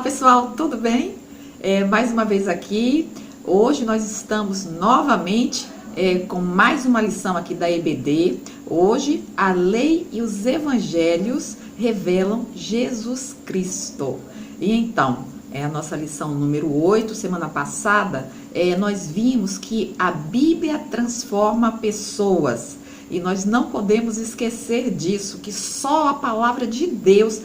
pessoal, tudo bem? Mais uma vez aqui. Hoje nós estamos novamente com mais uma lição aqui da EBD. Hoje, a lei e os evangelhos revelam Jesus Cristo. E então, a nossa lição número 8, semana passada, nós vimos que a Bíblia transforma pessoas. E nós não podemos esquecer disso, que só a palavra de Deus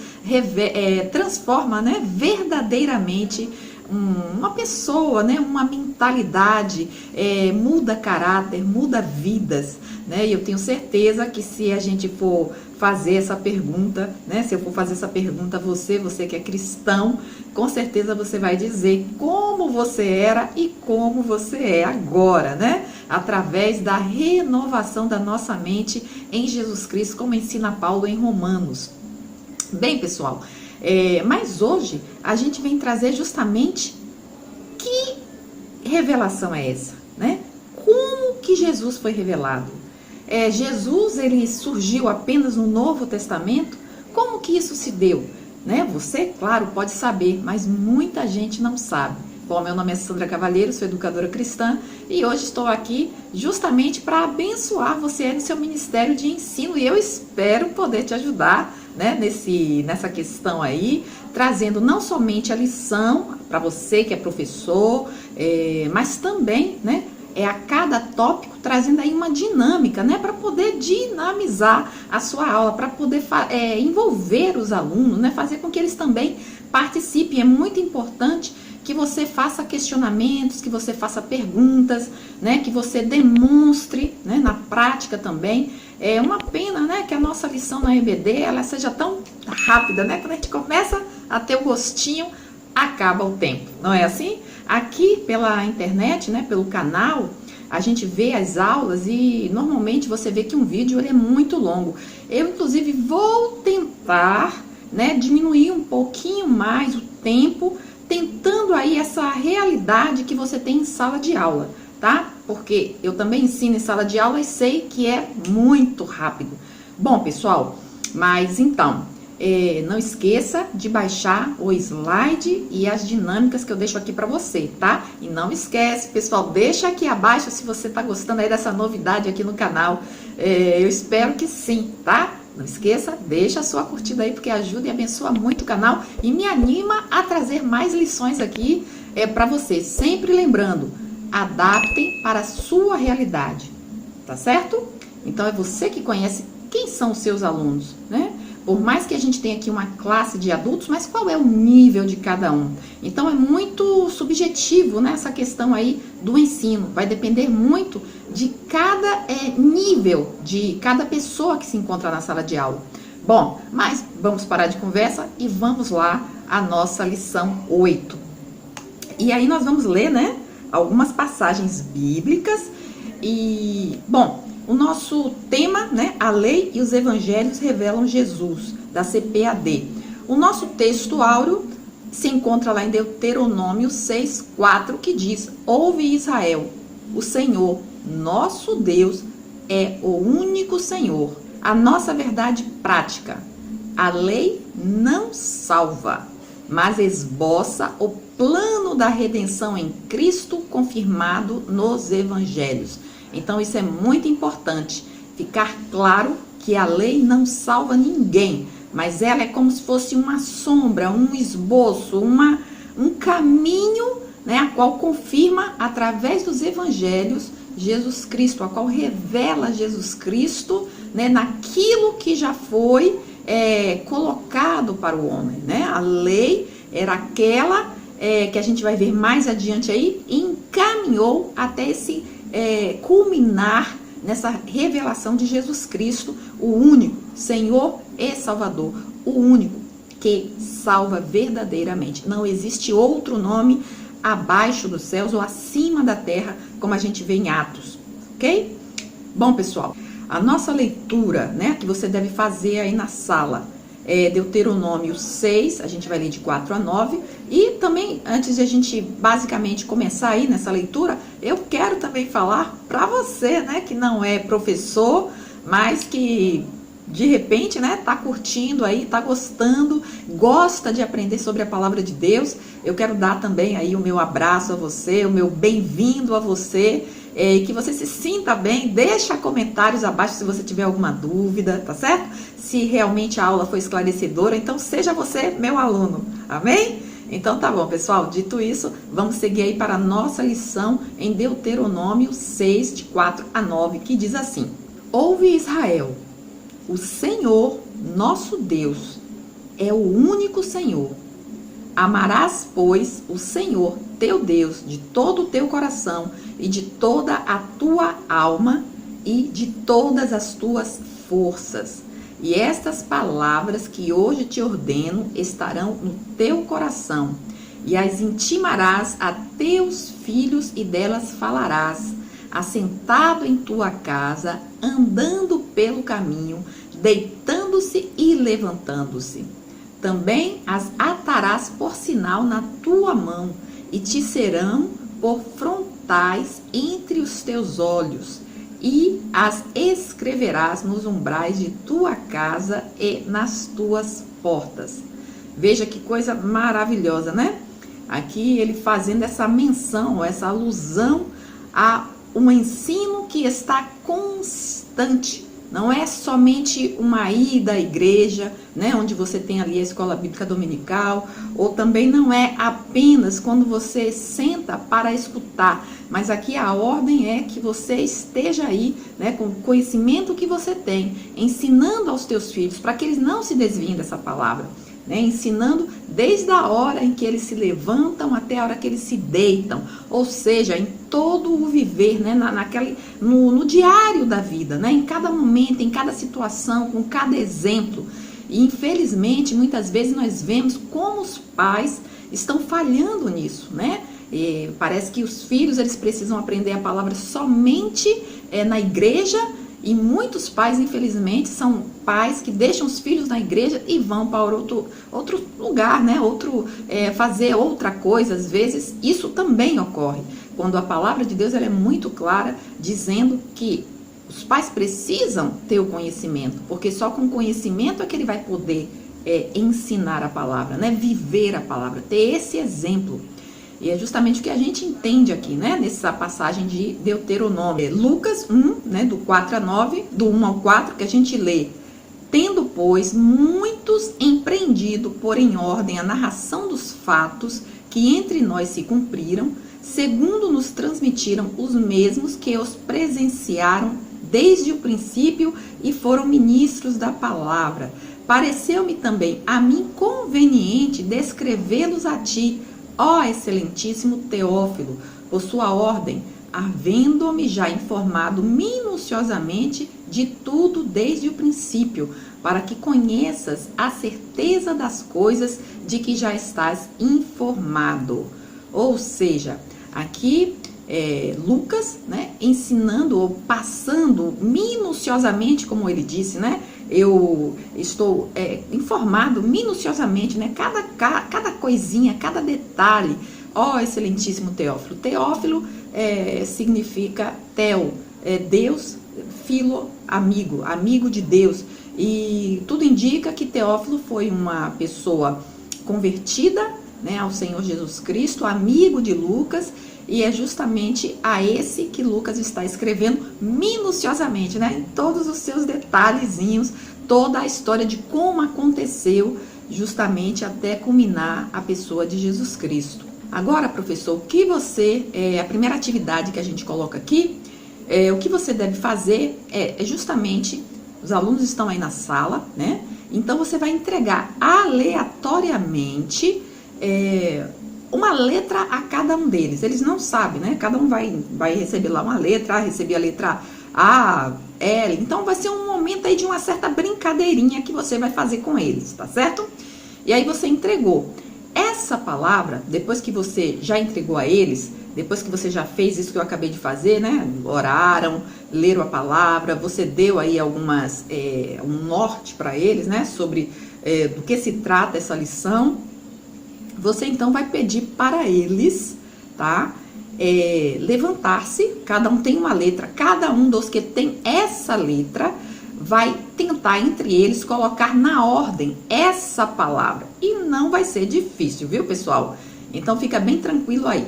transforma, verdadeiramente uma pessoa, uma mentalidade, muda caráter, muda vidas. E eu tenho certeza que se a gente for fazer essa pergunta, se eu for fazer essa pergunta a você que é cristão, com certeza você vai dizer como você era e como você é agora, através da renovação da nossa mente em Jesus Cristo, como ensina Paulo em Romanos. Bem, pessoal, mas hoje a gente vem trazer justamente que revelação é essa, Como que Jesus foi revelado? Jesus, ele surgiu apenas no Novo Testamento? Como que isso se deu? Você, claro, pode saber, mas muita gente não sabe. Bom, meu nome é Sandra Cavalheiro, sou educadora cristã e hoje estou aqui justamente para abençoar você no seu ministério de ensino e eu espero poder te ajudar, nessa questão aí, trazendo não somente a lição para você que é professor, mas também, a cada tópico trazendo aí uma dinâmica, para poder dinamizar a sua aula, para poder envolver os alunos, fazer com que eles também participem. É muito importante que você faça questionamentos, que você faça perguntas, que você demonstre, na prática também. É uma pena, que a nossa lição na EBD, ela seja tão rápida, quando a gente começa a ter o gostinho, acaba o tempo, não é assim? Aqui pela internet, pelo canal, a gente vê as aulas e normalmente você vê que um vídeo ele é muito longo. Eu, inclusive, vou tentar, diminuir um pouquinho mais o tempo, tentando aí essa realidade que você tem em sala de aula, tá? Porque eu também ensino em sala de aula e sei que é muito rápido. Bom, pessoal, mas então, não esqueça de baixar o slide e as dinâmicas que eu deixo aqui para você, tá? E não esquece, pessoal, deixa aqui abaixo se você tá gostando aí dessa novidade aqui no canal. Eu espero que sim, tá? Não esqueça, deixa a sua curtida aí, porque ajuda e abençoa muito o canal e me anima a trazer mais lições aqui para você. Sempre lembrando, adaptem para a sua realidade, tá certo? Então é você que conhece quem são os seus alunos, Por mais que a gente tenha aqui uma classe de adultos, mas qual é o nível de cada um? Então é muito subjetivo, essa questão aí do ensino. Vai depender muito de cada nível, de cada pessoa que se encontra na sala de aula. Bom, mas vamos parar de conversa e vamos lá à nossa lição 8. E aí nós vamos ler, algumas passagens bíblicas e, bom, o nosso tema, a lei e os evangelhos revelam Jesus, da CPAD. O nosso texto áureo se encontra lá em Deuteronômio 6:4, que diz: Ouve Israel, o Senhor, nosso Deus, é o único Senhor. A nossa verdade prática: a lei não salva, mas esboça o plano da redenção em Cristo confirmado nos evangelhos. Então isso é muito importante, ficar claro que a lei não salva ninguém, mas ela é como se fosse uma sombra, um esboço, um caminho, a qual confirma através dos evangelhos Jesus Cristo, a qual revela Jesus Cristo, naquilo que já foi colocado para o homem, A lei era aquela que a gente vai ver mais adiante aí, e encaminhou até esse culminar nessa revelação de Jesus Cristo, o único Senhor e Salvador, o único que salva verdadeiramente. Não existe outro nome abaixo dos céus ou acima da terra, como a gente vê em Atos, ok? Bom, pessoal, a nossa leitura, que você deve fazer aí na sala, Deuteronômio 6, a gente vai ler de 4 a 9, e também, antes de a gente basicamente começar aí nessa leitura, eu quero também falar para você, que não é professor, mas que de repente, né, tá curtindo aí, tá gostando, gosta de aprender sobre a palavra de Deus, eu quero dar também aí o meu abraço a você, o meu bem-vindo a você, que você se sinta bem. Deixa comentários abaixo se você tiver alguma dúvida, tá certo? Se realmente a aula foi esclarecedora, então seja você meu aluno, amém? Então tá bom, pessoal, dito isso, vamos seguir aí para a nossa lição em Deuteronômio 6, de 4 a 9, que diz assim: Ouve, Israel, o Senhor, nosso Deus, é o único Senhor. Amarás, pois, o Senhor, teu Deus, de todo o teu coração e de toda a tua alma e de todas as tuas forças. E estas palavras que hoje te ordeno estarão no teu coração, e as intimarás a teus filhos e delas falarás, assentado em tua casa, andando pelo caminho, deitando-se e levantando-se. Também as atarás por sinal na tua mão, e te serão por frontais entre os teus olhos, e as escreverás nos umbrais de tua casa e nas tuas portas. Veja que coisa maravilhosa, né? Aqui ele fazendo essa menção, essa alusão a um ensino que está constante. Não é somente uma ida à igreja, né, onde você tem ali a escola bíblica dominical, ou também não é apenas quando você senta para escutar, mas aqui a ordem é que você esteja aí, né, com o conhecimento que você tem, ensinando aos teus filhos, para que eles não se desviem dessa palavra, né, ensinando desde a hora em que eles se levantam até a hora que eles se deitam, ou seja, em todo o viver, né, no diário da vida, né, em cada momento, em cada situação, com cada exemplo. E infelizmente, muitas vezes nós vemos como os pais estão falhando nisso, né? E parece que os filhos eles precisam aprender a palavra somente na igreja, e muitos pais, infelizmente, são pais que deixam os filhos na igreja e vão para outro lugar, né? Fazer outra coisa. Às vezes, isso também ocorre, quando a palavra de Deus ela é muito clara, dizendo que os pais precisam ter o conhecimento, porque só com conhecimento é que ele vai poder ensinar a palavra, né? Viver a palavra, ter esse exemplo. E é justamente o que a gente entende aqui, né? Nessa passagem de Deuteronômio. Lucas 1, né? Do 4 a 9, do 1 ao 4, que a gente lê. Tendo, pois, muitos empreendido por em ordem a narração dos fatos que entre nós se cumpriram, segundo nos transmitiram os mesmos que os presenciaram desde o princípio e foram ministros da palavra. Pareceu-me também a mim conveniente descrevê-los a ti, ó excelentíssimo Teófilo, por sua ordem, havendo-me já informado minuciosamente de tudo desde o princípio, para que conheças a certeza das coisas de que já estás informado. Ou seja, aqui Lucas, né, ensinando ou passando minuciosamente, como ele disse, né? Eu estou informado minuciosamente, né? Cada coisinha, cada detalhe. Ó, excelentíssimo Teófilo. Teófilo significa Teo, Deus, filo, amigo, amigo de Deus. E tudo indica que Teófilo foi uma pessoa convertida, né, ao Senhor Jesus Cristo, amigo de Lucas. E é justamente a esse que Lucas está escrevendo minuciosamente, né? Em todos os seus detalhezinhos, toda a história de como aconteceu, justamente até culminar a pessoa de Jesus Cristo. Agora, professor, o que a primeira atividade que a gente coloca aqui, o que você deve fazer é justamente, os alunos estão aí na sala, né? Então você vai entregar aleatoriamente uma letra a cada um deles. Eles não sabem, né? Cada um vai receber lá uma letra, receber a letra A, L. Então vai ser um momento aí de uma certa brincadeirinha que você vai fazer com eles, tá certo? E aí você entregou essa palavra, depois que você já entregou a eles, depois que você já fez isso que eu acabei de fazer, né? Oraram, leram a palavra, você deu aí um norte para eles, né? Sobre do que se trata essa lição. Você então vai pedir para eles, tá? Levantar-se, cada um tem uma letra, cada um dos que tem essa letra vai tentar entre eles colocar na ordem essa palavra. E não vai ser difícil, viu, pessoal? Então fica bem tranquilo aí.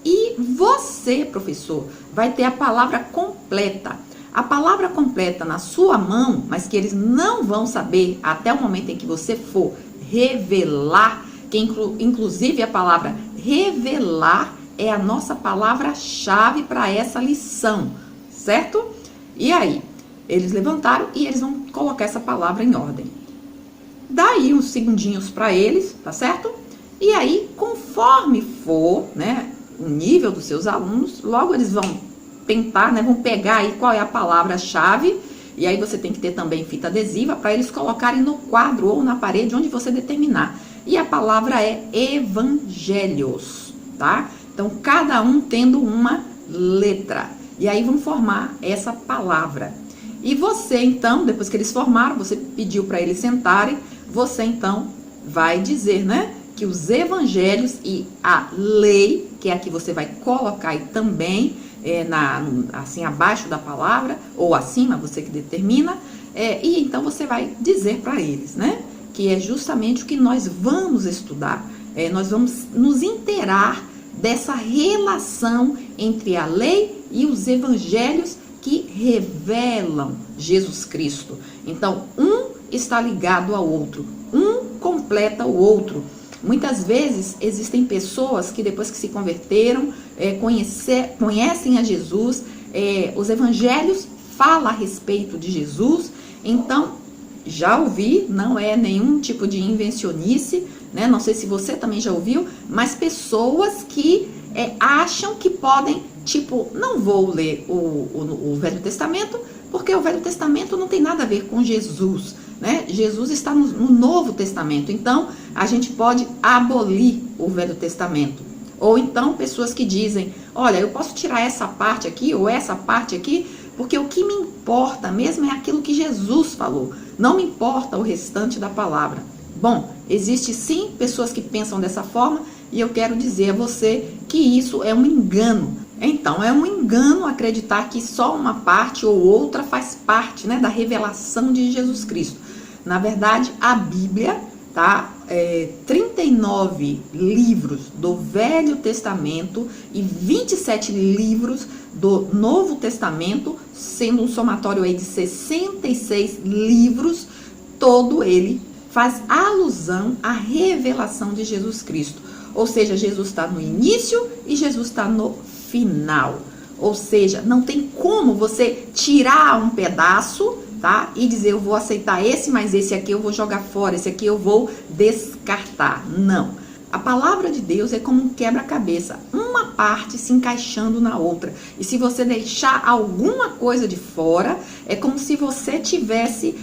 E você, professor, vai ter a palavra completa. A palavra completa na sua mão, mas que eles não vão saber até o momento em que você for revelar, que inclusive a palavra revelar é a nossa palavra-chave para essa lição, certo? E aí, eles levantaram e eles vão colocar essa palavra em ordem. Daí uns segundinhos para eles, tá certo? E aí, conforme for, né, o nível dos seus alunos, logo eles vão tentar, né, vão pegar aí qual é a palavra-chave, e aí você tem que ter também fita adesiva para eles colocarem no quadro ou na parede onde você determinar. E a palavra é evangelhos, tá? Então, cada um tendo uma letra. E aí vão formar essa palavra. E você, então, depois que eles formaram, você pediu para eles sentarem, você, então, vai dizer, né, que os evangelhos e a lei, que é a que você vai colocar aí também, assim, abaixo da palavra, ou acima, você que determina, e então você vai dizer para eles, né, que é justamente o que nós vamos estudar. Nós vamos nos inteirar dessa relação entre a lei e os evangelhos que revelam Jesus Cristo. Então, um está ligado ao outro, um completa o outro. Muitas vezes existem pessoas que depois que se converteram, conhecem a Jesus, os evangelhos falam a respeito de Jesus. Então, já ouvi, não é nenhum tipo de invencionice, né? Não sei se você também já ouviu, mas pessoas que acham que podem, tipo, não vou ler o Velho Testamento, porque o Velho Testamento não tem nada a ver com Jesus, né? Jesus está no Novo Testamento, então a gente pode abolir o Velho Testamento. Ou então pessoas que dizem, olha, eu posso tirar essa parte aqui ou essa parte aqui, porque o que me importa mesmo é aquilo que Jesus falou, não me importa o restante da palavra. Bom, existe sim pessoas que pensam dessa forma, e eu quero dizer a você que isso é um engano. Então, é um engano acreditar que só uma parte ou outra faz parte, né, da revelação de Jesus Cristo. Na verdade, a Bíblia, tá? 39 livros do Velho Testamento e 27 livros do Novo Testamento, sendo um somatório aí de 66 livros, todo ele faz alusão à revelação de Jesus Cristo. Ou seja, Jesus está no início e Jesus está no final. Ou seja, não tem como você tirar um pedaço, tá? E dizer, eu vou aceitar esse, mas esse aqui eu vou jogar fora, esse aqui eu vou descartar. Não. A palavra de Deus é como um quebra-cabeça, uma parte se encaixando na outra. E se você deixar alguma coisa de fora, é como se você tivesse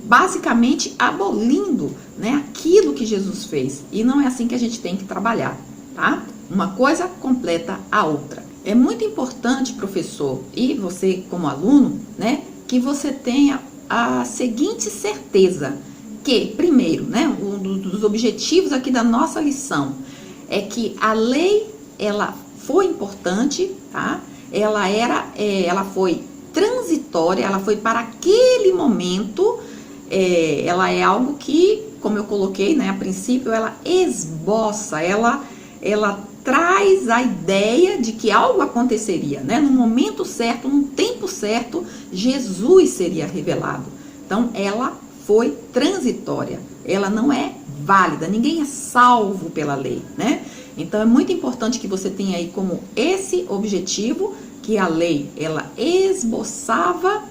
basicamente abolindo, né, aquilo que Jesus fez. E não é assim que a gente tem que trabalhar, tá? Uma coisa completa a outra. É muito importante, professor, e você como aluno, né, que você tenha a seguinte certeza, que, primeiro, né, um dos objetivos aqui da nossa lição é que a lei, ela foi importante, tá? Ela foi transitória, ela foi para aquele momento, ela é algo que, como eu coloquei, né, a princípio, ela esboça, ela traz a ideia de que algo aconteceria, né? No momento certo, no tempo certo, Jesus seria revelado. Então, ela foi transitória, ela não é válida, ninguém é salvo pela lei, né? Então, é muito importante que você tenha aí como esse objetivo, que a lei, ela esboçava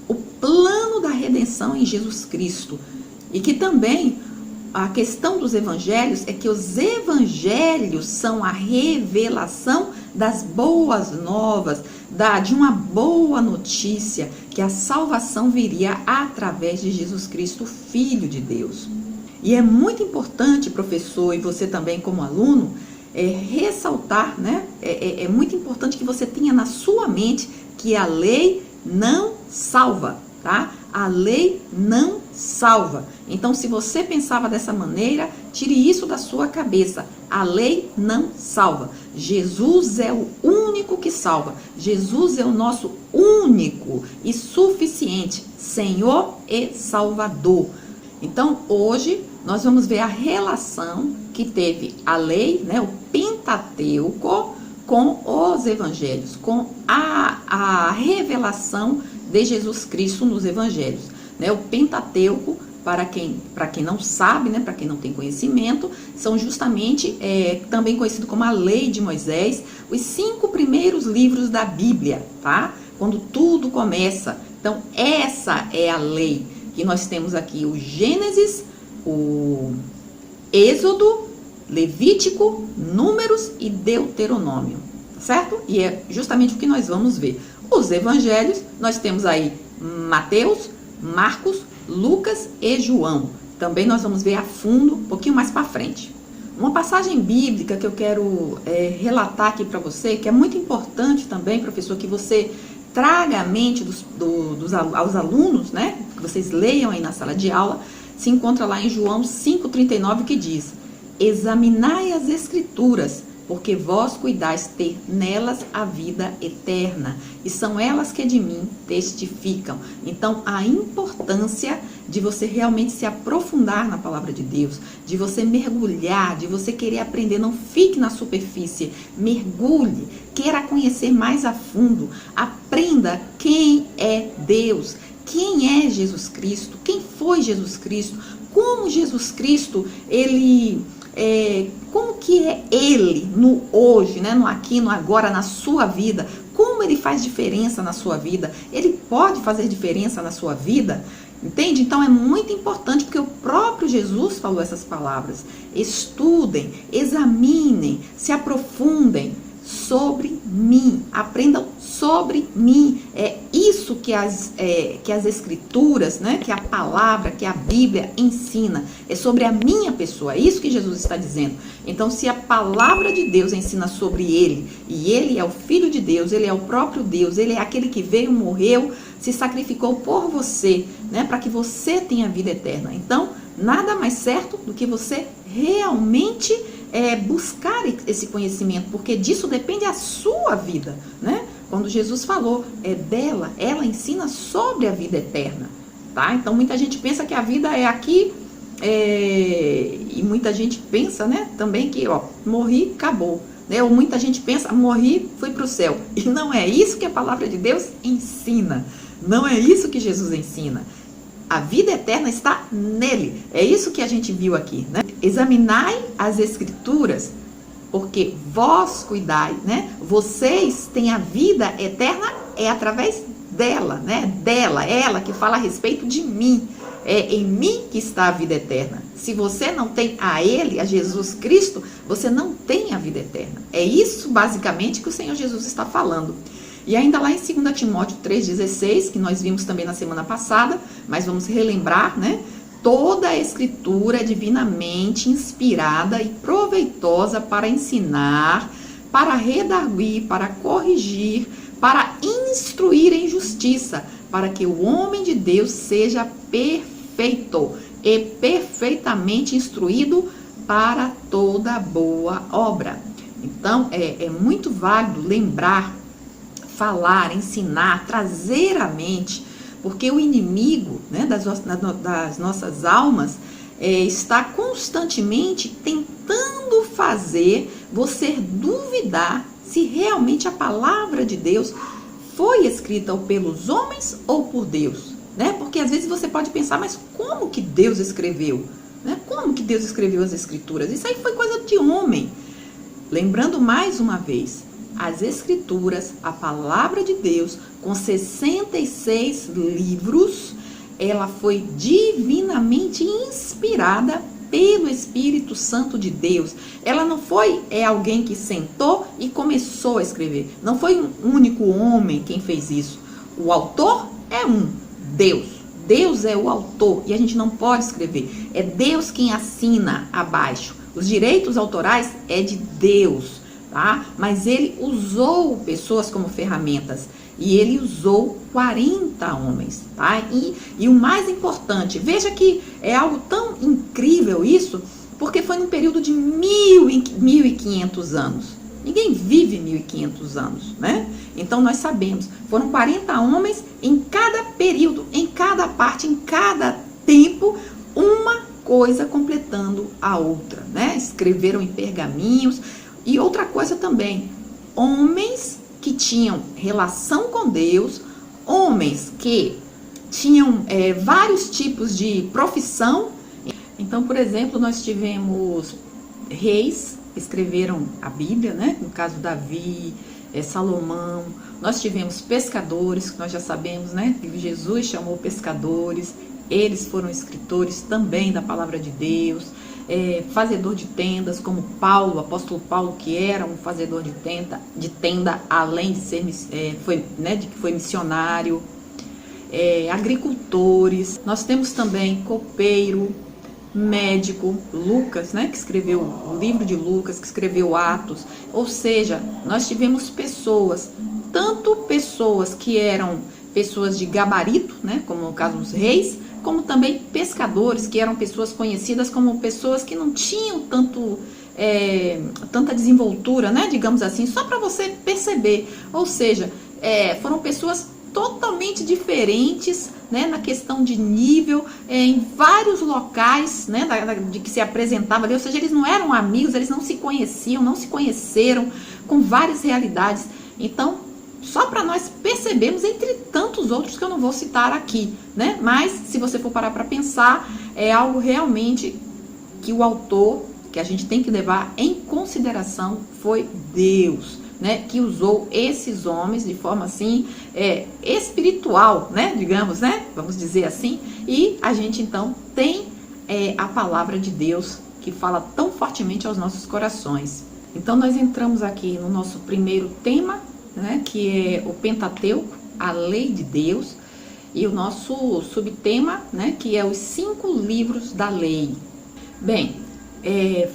o plano da redenção em Jesus Cristo. E que também a questão dos evangelhos é que os evangelhos são a revelação das boas novas, de uma boa notícia, que a salvação viria através de Jesus Cristo, Filho de Deus. E é muito importante, professor, e você também como aluno, ressaltar, né? É muito importante que você tenha na sua mente que a lei não salva, tá? a lei não salva. Então, se você pensava dessa maneira, tire isso da sua cabeça. A lei não salva. Jesus é o único que salva. Jesus é o nosso único e suficiente Senhor e Salvador. Então, hoje, nós vamos ver a relação que teve a lei, né, o Pentateuco, com os evangelhos, com a revelação de Jesus Cristo nos evangelhos. Né? O Pentateuco, para quem não sabe, né, para quem não tem conhecimento, são justamente também conhecido como a lei de Moisés, os 5 primeiros livros da Bíblia, tá? Quando tudo começa. Então, essa é a lei que nós temos aqui, o Gênesis, o Êxodo, Levítico, Números e Deuteronômio, certo? E é justamente o que nós vamos ver. Os evangelhos, nós temos aí Mateus, Marcos, Lucas e João. Também nós vamos ver a fundo, um pouquinho mais para frente. Uma passagem bíblica que eu quero relatar aqui para você, que é muito importante também, professor, que você traga à mente aos alunos, né? Que vocês leiam aí na sala de aula, se encontra lá em João 5,39, que diz: examinai as escrituras, porque vós cuidais ter nelas a vida eterna, e são elas que de mim testificam. Então, a importância de você realmente se aprofundar na palavra de Deus, de você mergulhar, de você querer aprender, não fique na superfície, mergulhe, queira conhecer mais a fundo, aprenda quem é Deus, quem é Jesus Cristo, quem foi Jesus Cristo, como Jesus Cristo, como que é ele no hoje, né? No aqui, no agora, na sua vida, como ele faz diferença na sua vida, ele pode fazer diferença na sua vida, entende? Então é muito importante, porque o próprio Jesus falou essas palavras. Estudem, examinem, se aprofundem sobre mim, aprendam sobre mim. É isso que as escrituras, né, que a palavra, que a Bíblia ensina, é sobre a minha pessoa, é isso que Jesus está dizendo. Então, se a palavra de Deus ensina sobre ele, e ele é o Filho de Deus, ele é o próprio Deus, ele é aquele que veio, morreu, se sacrificou por você, né, para que você tenha vida eterna. Então, nada mais certo do que você realmente buscar esse conhecimento, porque disso depende a sua vida, né? Quando Jesus falou ela ensina sobre a vida eterna, tá? Então muita gente pensa que a vida é aqui, e muita gente pensa, né, também que, morri, acabou, né? Ou muita gente pensa, morri, fui para o céu, e não é isso que a palavra de Deus ensina, não é isso que Jesus ensina. A vida eterna está nele. É isso que a gente viu aqui, né? Examinai as escrituras, porque vós cuidai, né? Vocês têm a vida eterna, através dela, né? Dela, ela que fala a respeito de mim. É em mim que está a vida eterna. Se você não tem a ele, a Jesus Cristo, você não tem a vida eterna. É isso basicamente que o Senhor Jesus está falando. E ainda lá em 2 Timóteo 3,16, que nós vimos também na semana passada, mas vamos relembrar, né? Toda a escritura é divinamente inspirada e proveitosa para ensinar, para redarguir, para corrigir, para instruir em justiça, para que o homem de Deus seja perfeito e perfeitamente instruído para toda boa obra. Então, é muito válido lembrar, falar, ensinar, trazer à mente, porque o inimigo, né, das nossas almas está constantemente tentando fazer você duvidar se realmente a palavra de Deus foi escrita ou pelos homens ou por Deus, né? Porque às vezes você pode pensar, mas como que Deus escreveu? Né? Como que Deus escreveu as escrituras? Isso aí foi coisa de homem. Lembrando mais uma vez, as escrituras, a palavra de Deus, com 66 livros, ela foi divinamente inspirada pelo Espírito Santo de Deus. Ela não foi alguém que sentou e começou a escrever. Não foi um único homem quem fez isso. O autor é Deus. Deus é o autor e a gente não pode escrever. É Deus quem assina abaixo. Os direitos autorais é de Deus. tá? Mas ele usou pessoas como ferramentas. E ele usou 40 homens, tá? E o mais importante, veja que é algo tão incrível isso, porque foi num período de 1.500 anos. Ninguém vive 1.500 anos, né? Então nós sabemos, foram 40 homens em cada período, em cada parte, em cada tempo, uma coisa completando a outra, né? Escreveram em pergaminhos. E outra coisa também, homens que tinham relação com Deus, homens que tinham vários tipos de profissão. Então, por exemplo, nós tivemos reis que escreveram a Bíblia, né? No caso Davi, Salomão. Nós tivemos pescadores, que nós já sabemos, né? Que Jesus chamou pescadores. Eles foram escritores também da palavra de Deus. Fazedor de tendas, como Paulo, o apóstolo Paulo, que era um fazedor de tenda, além de ser, de que foi missionário. Agricultores. Nós temos também copeiro, médico, Lucas, né, que escreveu o livro de Lucas, que escreveu Atos. Ou seja, nós tivemos pessoas, tanto pessoas que eram pessoas de gabarito, né, como no caso os reis, como também pescadores, que eram pessoas conhecidas como pessoas que não tinham tanta desenvoltura, né, digamos assim, só para você perceber. Ou seja, foram pessoas totalmente diferentes, né, na questão de nível, em vários locais, né, de que se apresentava ali. Ou seja, eles não eram amigos, eles não se conheciam, não se conheceram, com várias realidades. Então, só para nós percebermos, entre tantos outros que eu não vou citar aqui, né? Mas, se você for parar para pensar, é algo realmente que o autor, que a gente tem que levar em consideração, foi Deus, né? Que usou esses homens de forma assim, espiritual, né? Digamos, né? Vamos dizer assim. E a gente, então, tem a palavra de Deus que fala tão fortemente aos nossos corações. Então, nós entramos aqui no nosso primeiro tema, né, que é o Pentateuco, a lei de Deus, e o nosso subtema, né, que é os 5 livros da lei. Bem,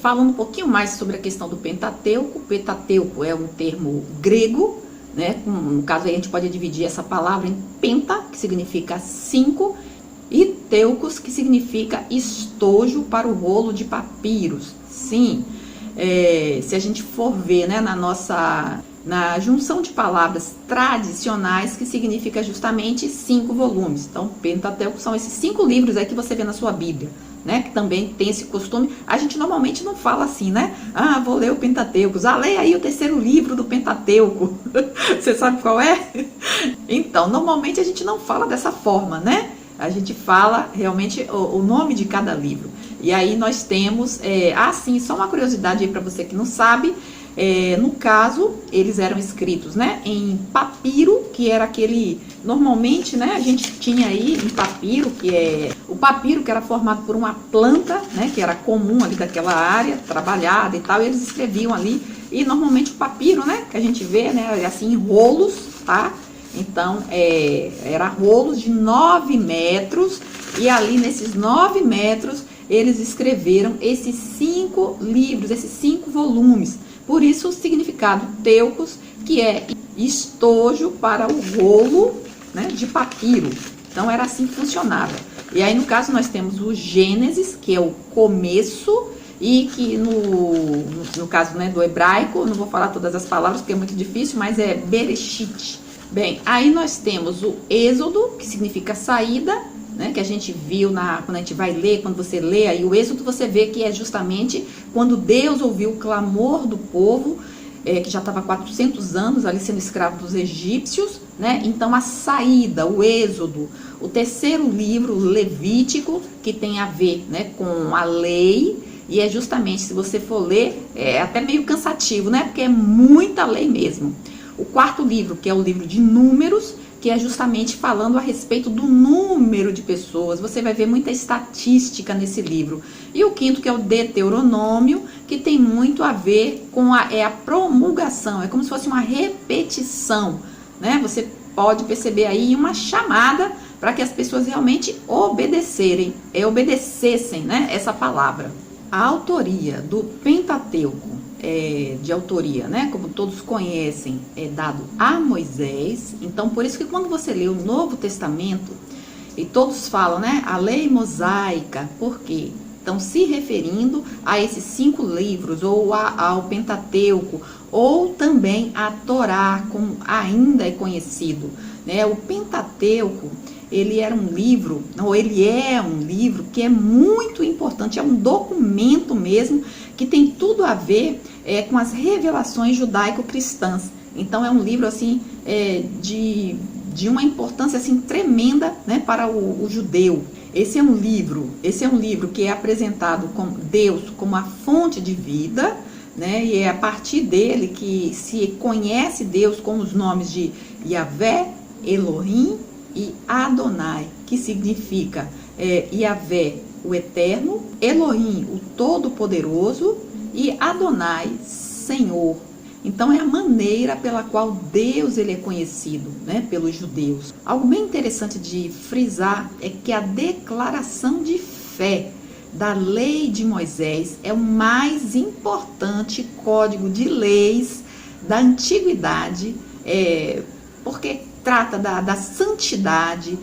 falando um pouquinho mais sobre a questão do Pentateuco, Pentateuco é um termo grego, né, no caso aí a gente pode dividir essa palavra em penta, que significa 5, e teucos, que significa estojo para o rolo de papiros. Sim, se a gente for ver, né, na junção de palavras tradicionais, que significa justamente 5 volumes. Então, Pentateuco são esses 5 livros aí que você vê na sua Bíblia, né? Que também tem esse costume. A gente normalmente não fala assim, né? Ah, vou ler o Pentateuco. Leia aí o 3º livro do Pentateuco. Você sabe qual é? Então, normalmente a gente não fala dessa forma, né? A gente fala realmente o nome de cada livro. E aí nós temos, sim, só uma curiosidade aí para você que não sabe. No caso, eles eram escritos, né, em papiro, que era aquele, normalmente, né, a gente tinha aí em papiro, o papiro que era formado por uma planta, né, que era comum ali daquela área, trabalhada e tal, e eles escreviam ali, e normalmente o papiro, né, que a gente vê, né, assim, em rolos, tá? Então, era rolos de 9 metros, e ali nesses 9 metros, eles escreveram esses 5 livros, esses 5 volumes. Por isso o significado teucos, que é estojo para o rolo, né, de papiro. Então era assim que funcionava. E aí no caso nós temos o Gênesis, que é o começo, e que no caso, né, do hebraico, não vou falar todas as palavras porque é muito difícil, mas é Bereshit. Bem, aí nós temos o Êxodo, que significa saída, né, que a gente viu quando a gente vai ler, quando você lê aí o Êxodo, você vê que é justamente quando Deus ouviu o clamor do povo, que já estava há 400 anos ali sendo escravo dos egípcios, né? Então a saída, o Êxodo. O 3º livro, Levítico, que tem a ver, né, com a lei, e é justamente, se você for ler, é até meio cansativo, né, porque é muita lei mesmo. O 4º livro, que é o livro de Números, que é justamente falando a respeito do número de pessoas. Você vai ver muita estatística nesse livro. E o 5º, que é o Deuteronômio, que tem muito a ver com a promulgação, é como se fosse uma repetição, né? Você pode perceber aí uma chamada para que as pessoas realmente obedecessem, né, essa palavra. A autoria do Pentateuco de autoria, né? Como todos conhecem, é dado a Moisés. Então, por isso que quando você lê o Novo Testamento, e todos falam, né? A lei mosaica, por quê? Estão se referindo a esses 5 livros, ou ao Pentateuco, ou também a Torá, como ainda é conhecido, né? O Pentateuco, ele era um livro, ou ele é um livro que é muito importante, é um documento mesmo, que tem tudo a ver com as revelações judaico-cristãs. Então é um livro assim de uma importância assim tremenda, né, para o judeu. Esse é um livro que é apresentado com Deus como a fonte de vida, né? E é a partir dele que se conhece Deus com os nomes de Yahvé, Elohim e Adonai, que significa Yahvé, o Eterno, Elohim, o Todo-Poderoso, e Adonai, Senhor. Então é a maneira pela qual Deus ele é conhecido, né, pelos judeus. Algo bem interessante de frisar é que a declaração de fé da lei de Moisés é o mais importante código de leis da antiguidade, porque trata da santidade,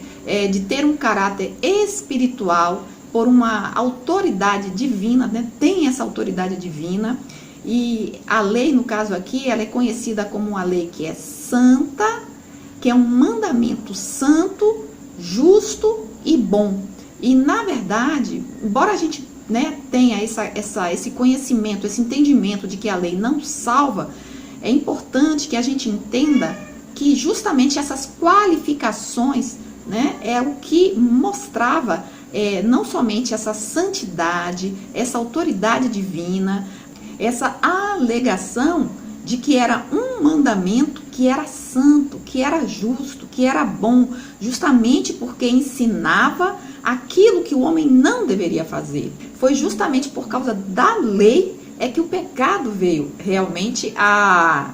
de ter um caráter espiritual por uma autoridade divina, né, tem essa autoridade divina. E a lei, no caso aqui, ela é conhecida como uma lei que é santa, que é um mandamento santo, justo e bom. E, na verdade, embora a gente, né, tenha esse conhecimento, esse entendimento de que a lei não salva, é importante que a gente entenda que justamente essas qualificações, né, é o que mostrava não somente essa santidade, essa autoridade divina, essa alegação de que era um mandamento que era santo, que era justo, que era bom, justamente porque ensinava aquilo que o homem não deveria fazer. Foi justamente por causa da lei que o pecado veio realmente a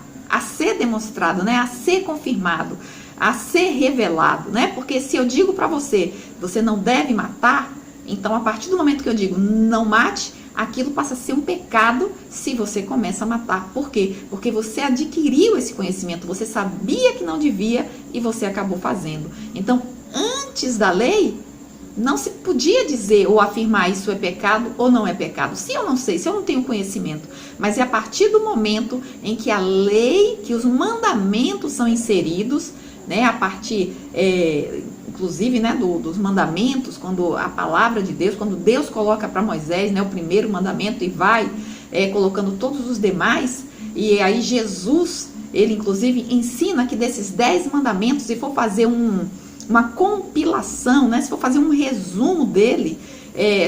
ser demonstrado, né? A ser confirmado, a ser revelado, né? Porque se eu digo para você, você não deve matar, então a partir do momento que eu digo não mate, aquilo passa a ser um pecado se você começa a matar. Por quê? Porque você adquiriu esse conhecimento, você sabia que não devia e você acabou fazendo. Então, antes da lei, não se podia dizer ou afirmar isso é pecado ou não é pecado. Se eu não sei, se eu não tenho conhecimento. Mas é a partir do momento em que a lei, que os mandamentos são inseridos, né, a partir, inclusive, né, dos mandamentos, quando a palavra de Deus, quando Deus coloca para Moisés, né, o primeiro mandamento e vai colocando todos os demais, e aí Jesus, ele inclusive ensina que desses 10 mandamentos, se for fazer uma compilação, né, se for fazer um resumo dele,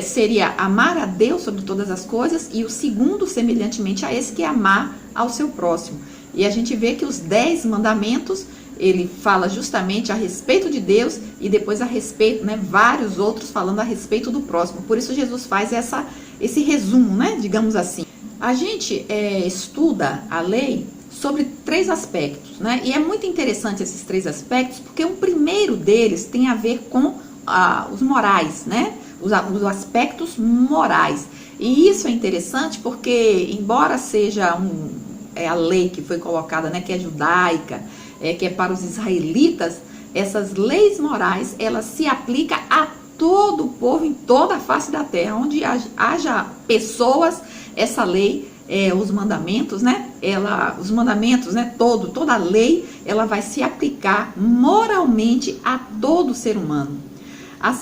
seria amar a Deus sobre todas as coisas, e o segundo, semelhantemente a esse, que é amar ao seu próximo. E a gente vê que os 10 mandamentos, ele fala justamente a respeito de Deus e depois a respeito, né, vários outros falando a respeito do próximo. Por isso Jesus faz esse resumo, né, digamos assim. A gente estuda a lei sobre 3 aspectos, né, e é muito interessante esses 3 aspectos, porque o primeiro deles tem a ver com os morais, né, os aspectos morais. E isso é interessante porque, embora seja a lei que foi colocada, né, que é judaica, que é para os israelitas, essas leis morais, elas se aplicam a todo o povo em toda a face da terra, onde haja pessoas, essa lei, os mandamentos, né, os mandamentos, né, toda a lei, ela vai se aplicar moralmente a todo ser humano.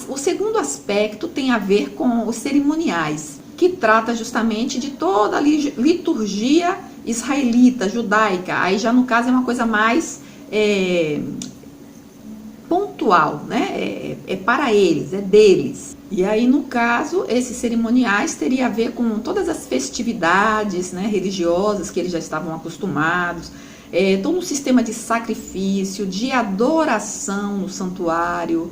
O segundo aspecto tem a ver com os cerimoniais, que trata justamente de toda a liturgia israelita, judaica. Aí já no caso é uma coisa mais pontual, né? É para eles, é deles. E aí no caso, esses cerimoniais teria a ver com todas as festividades, né, religiosas que eles já estavam acostumados, todo um sistema de sacrifício, de adoração no santuário,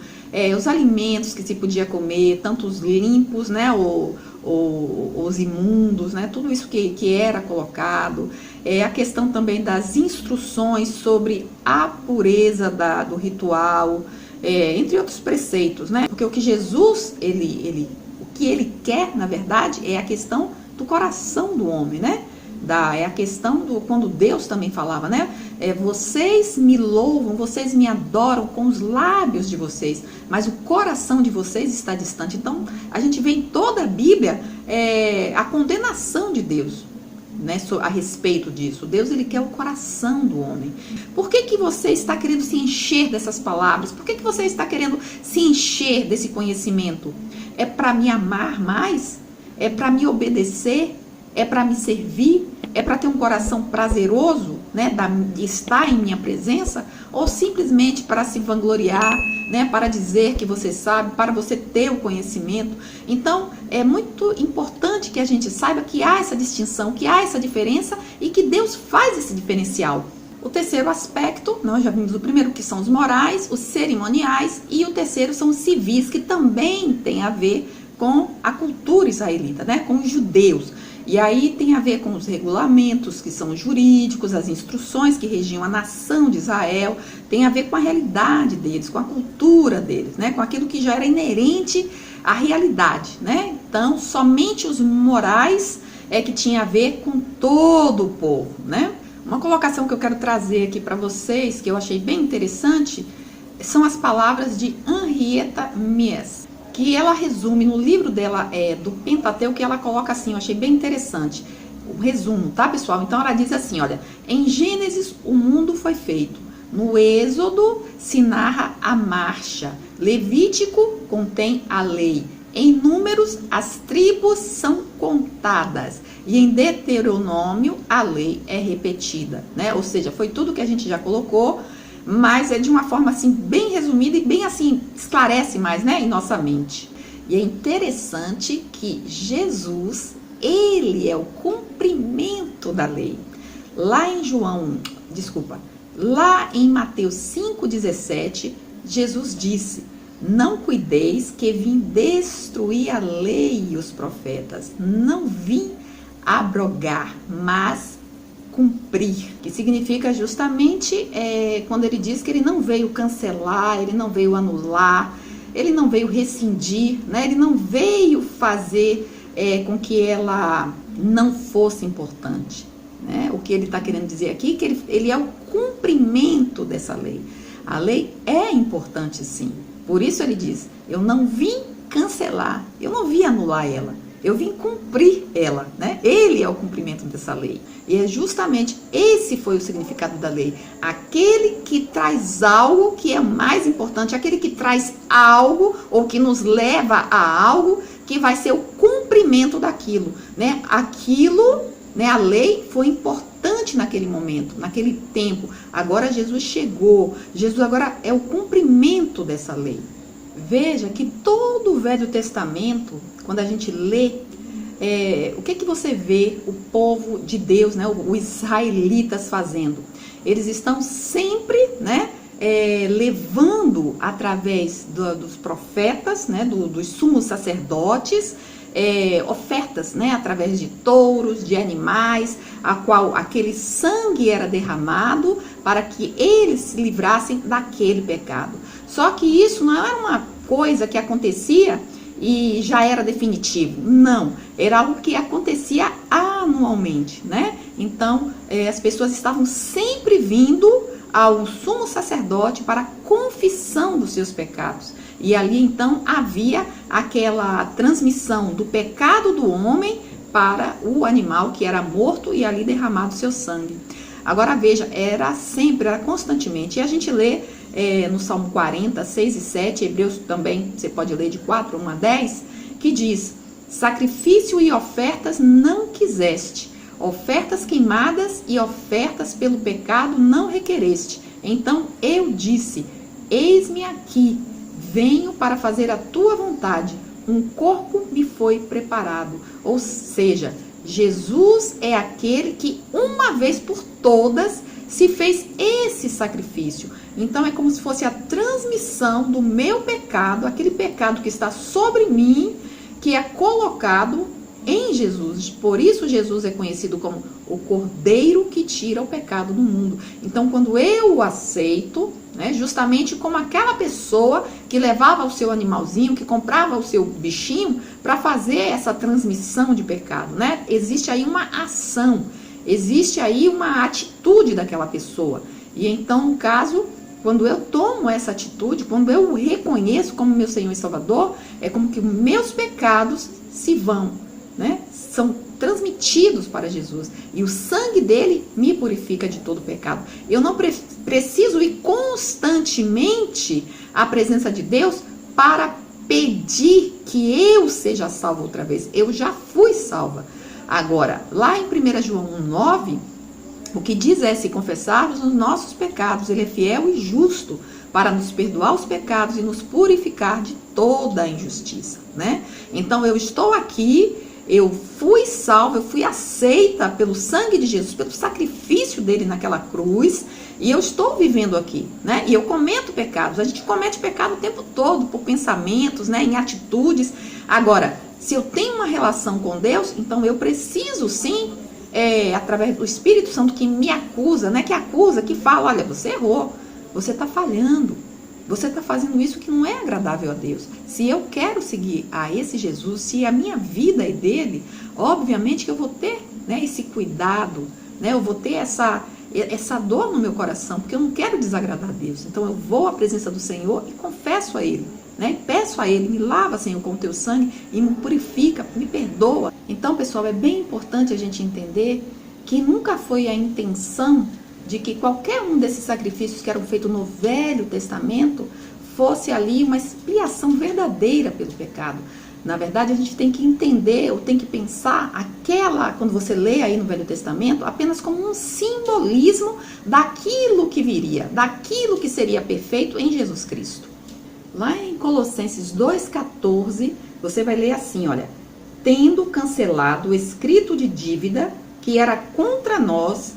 os alimentos que se podia comer, tanto os limpos, né, os imundos, né, tudo isso que era colocado, a questão também das instruções sobre a pureza do ritual, entre outros preceitos, né, porque o que Jesus, o que ele quer, na verdade, é a questão do coração do homem, né, É a questão do quando Deus também falava, né? Vocês me louvam, vocês me adoram com os lábios de vocês, mas o coração de vocês está distante. Então, a gente vê em toda a Bíblia a condenação de Deus, né, a respeito disso. Deus, ele quer o coração do homem. Por que você está querendo se encher dessas palavras? Por que você está querendo se encher desse conhecimento? É para me amar mais? É para me obedecer? É para me servir? É para ter um coração prazeroso, né, de estar em minha presença? Ou simplesmente para se vangloriar, né, para dizer que você sabe, para você ter o conhecimento? Então, é muito importante que a gente saiba que há essa distinção, que há essa diferença e que Deus faz esse diferencial. O terceiro aspecto, nós já vimos o primeiro, que são os morais, os cerimoniais, e o terceiro são os civis, que também tem a ver com a cultura israelita, né, com os judeus. E aí tem a ver com os regulamentos, que são jurídicos, as instruções que regiam a nação de Israel, tem a ver com a realidade deles, com a cultura deles, né, com aquilo que já era inerente à realidade, né? Então, somente os morais que tinha a ver com todo o povo, né? Uma colocação que eu quero trazer aqui para vocês, que eu achei bem interessante, são as palavras de Henrietta Mies, que ela resume no livro dela do Pentateuco, que ela coloca assim, eu achei bem interessante, o resumo, tá, pessoal? Então ela diz assim, olha, em Gênesis o mundo foi feito, no Êxodo se narra a marcha, Levítico contém a lei, em Números as tribos são contadas e em Deuteronômio a lei é repetida, né? Ou seja, foi tudo que a gente já colocou, mas é de uma forma assim bem resumida e bem assim esclarece mais, né, em nossa mente. E é interessante que Jesus, ele é o cumprimento da lei. Lá em Mateus 5,17, Jesus disse: não cuideis que vim destruir a lei e os profetas, não vim abrogar, mas cumprir, que significa justamente quando ele diz que ele não veio cancelar, ele não veio anular, ele não veio rescindir, né? Ele não veio fazer com que ela não fosse importante, né? O que ele está querendo dizer aqui é que ele é o cumprimento dessa lei. A lei é importante, sim. Por isso ele diz, eu não vim cancelar, eu não vim anular ela, eu vim cumprir ela, né? Ele é o cumprimento dessa lei. E é justamente esse foi o significado da lei. Aquele que traz algo que é mais importante, aquele que traz algo ou que nos leva a algo que vai ser o cumprimento daquilo, né? Aquilo, né? A lei foi importante naquele momento, naquele tempo. Agora Jesus chegou. Jesus agora é o cumprimento dessa lei. Veja que todo o Velho Testamento, quando a gente lê, o que você vê o povo de Deus, né, os israelitas fazendo? Eles estão sempre, né, levando através dos profetas, né, dos sumos sacerdotes, ofertas, né, através de touros, de animais, a qual aquele sangue era derramado para que eles se livrassem daquele pecado. Só que isso não era uma coisa que acontecia e já era definitivo. Não, era algo que acontecia anualmente, né? Então, as pessoas estavam sempre vindo ao sumo sacerdote para a confissão dos seus pecados. E ali, então, havia aquela transmissão do pecado do homem para o animal que era morto e ali derramado seu sangue. Agora, veja, era sempre, era constantemente. E a gente lê no Salmo 40, 6 e 7, Hebreus também, você pode ler de 4, 1 a 10, que diz: sacrifício e ofertas não quiseste, ofertas queimadas e ofertas pelo pecado não requereste. Então eu disse: eis-me aqui, venho para fazer a tua vontade, um corpo me foi preparado. Ou seja, Jesus é aquele que uma vez por todas se fez esse sacrifício. Então é como se fosse a transmissão do meu pecado, aquele pecado que está sobre mim, que é colocado em Jesus. Por isso Jesus é conhecido como o Cordeiro que tira o pecado do mundo. Então quando eu o aceito, né, justamente como aquela pessoa que levava o seu animalzinho, que comprava o seu bichinho para fazer essa transmissão de pecado, né? Existe aí uma ação. existe aí uma atitude daquela pessoa. E então, no caso, quando eu tomo essa atitude, quando eu o reconheço como meu Senhor e Salvador, é como que meus pecados se vão, né? São transmitidos para Jesus. E o sangue dele me purifica de todo pecado. Eu não preciso ir constantemente à presença de Deus para pedir que eu seja salvo outra vez. Eu já fui salva. Agora, lá em 1 João 1,9, o que diz é: se confessarmos os nossos pecados, ele é fiel e justo para nos perdoar os pecados e nos purificar de toda a injustiça, né? Então, eu estou aqui, eu fui salva, eu fui aceita pelo sangue de Jesus, pelo sacrifício dele naquela cruz, e eu estou vivendo aqui, né? E eu cometo pecados. A gente comete pecado o tempo todo, por pensamentos, né? Em atitudes. Agora, se eu tenho uma relação com Deus, então eu preciso sim, através do Espírito Santo que me acusa, né? Que acusa, que fala: olha, você errou, você está falhando, você está fazendo isso que não é agradável a Deus. Se eu quero seguir a esse Jesus, se a minha vida é dele, obviamente que eu vou ter, né, esse cuidado, né? Eu vou ter essa dor no meu coração, porque eu não quero desagradar a Deus. Então eu vou à presença do Senhor e confesso a Ele, né? E peço a Ele: me lava, Senhor, com o teu sangue e me purifica, me perdoa. Então, pessoal, é bem importante a gente entender que nunca foi a intenção de que qualquer um desses sacrifícios que eram feitos no Velho Testamento fosse ali uma expiação verdadeira pelo pecado. Na verdade, a gente tem que entender, ou tem que pensar quando você lê aí no Velho Testamento, apenas como um simbolismo daquilo que viria, daquilo que seria perfeito em Jesus Cristo. Lá em Colossenses 2,14, você vai ler assim, olha: tendo cancelado o escrito de dívida que era contra nós,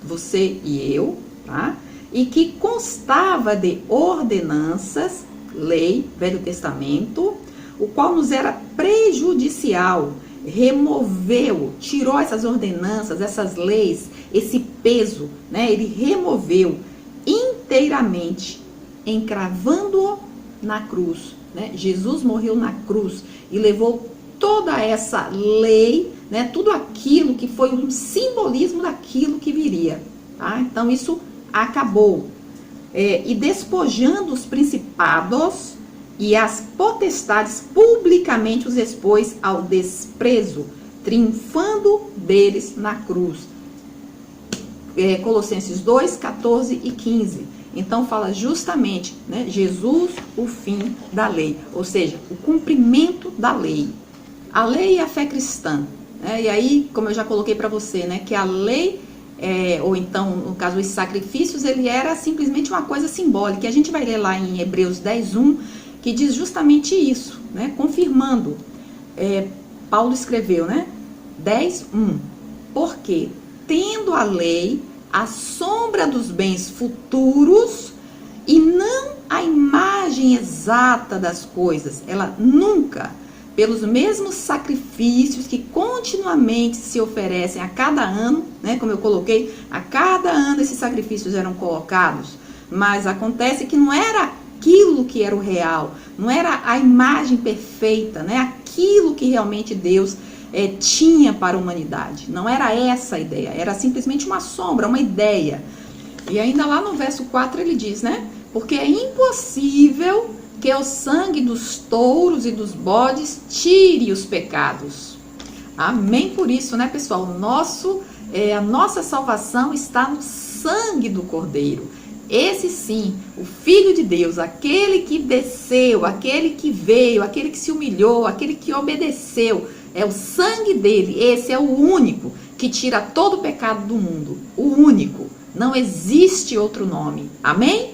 você e eu, tá? E que constava de ordenanças, lei, Velho Testamento, o qual nos era prejudicial, removeu, tirou essas ordenanças, essas leis, esse peso, né? Ele removeu inteiramente, encravando-o na cruz, né? Jesus morreu na cruz e levou toda essa lei, né? Tudo aquilo que foi um simbolismo daquilo que viria, tá? Então isso acabou. E despojando os principados e as potestades, publicamente os expôs ao desprezo, triunfando deles na cruz. Colossenses 2, 14 e 15. Então fala justamente, né, Jesus, o fim da lei, ou seja, o cumprimento da lei. A lei e a fé cristã, né? E aí, como eu já coloquei para você, né, que a lei, ou então, no caso, os sacrifícios, ele era simplesmente uma coisa simbólica. E a gente vai ler lá em Hebreus 10:1, que diz justamente isso, né, confirmando. Paulo escreveu, né, 10:1, porque tendo a lei a sombra dos bens futuros e não a imagem exata das coisas, ela nunca, pelos mesmos sacrifícios que continuamente se oferecem a cada ano, né, como eu coloquei, a cada ano esses sacrifícios eram colocados, mas acontece que não era aquilo que era o real, não era a imagem perfeita, né, aquilo que realmente Deus tinha para a humanidade. Não era essa a ideia, era simplesmente uma sombra, uma ideia. E ainda lá no verso 4 ele diz, né, porque é impossível que o sangue dos touros e dos bodes tire os pecados. Amém por isso, né, pessoal? A nossa salvação está no sangue do Cordeiro. Esse sim, o Filho de Deus, aquele que desceu, aquele que veio, aquele que se humilhou, aquele que obedeceu, é o sangue dele. Esse é o único que tira todo o pecado do mundo. O único. Não existe outro nome. Amém?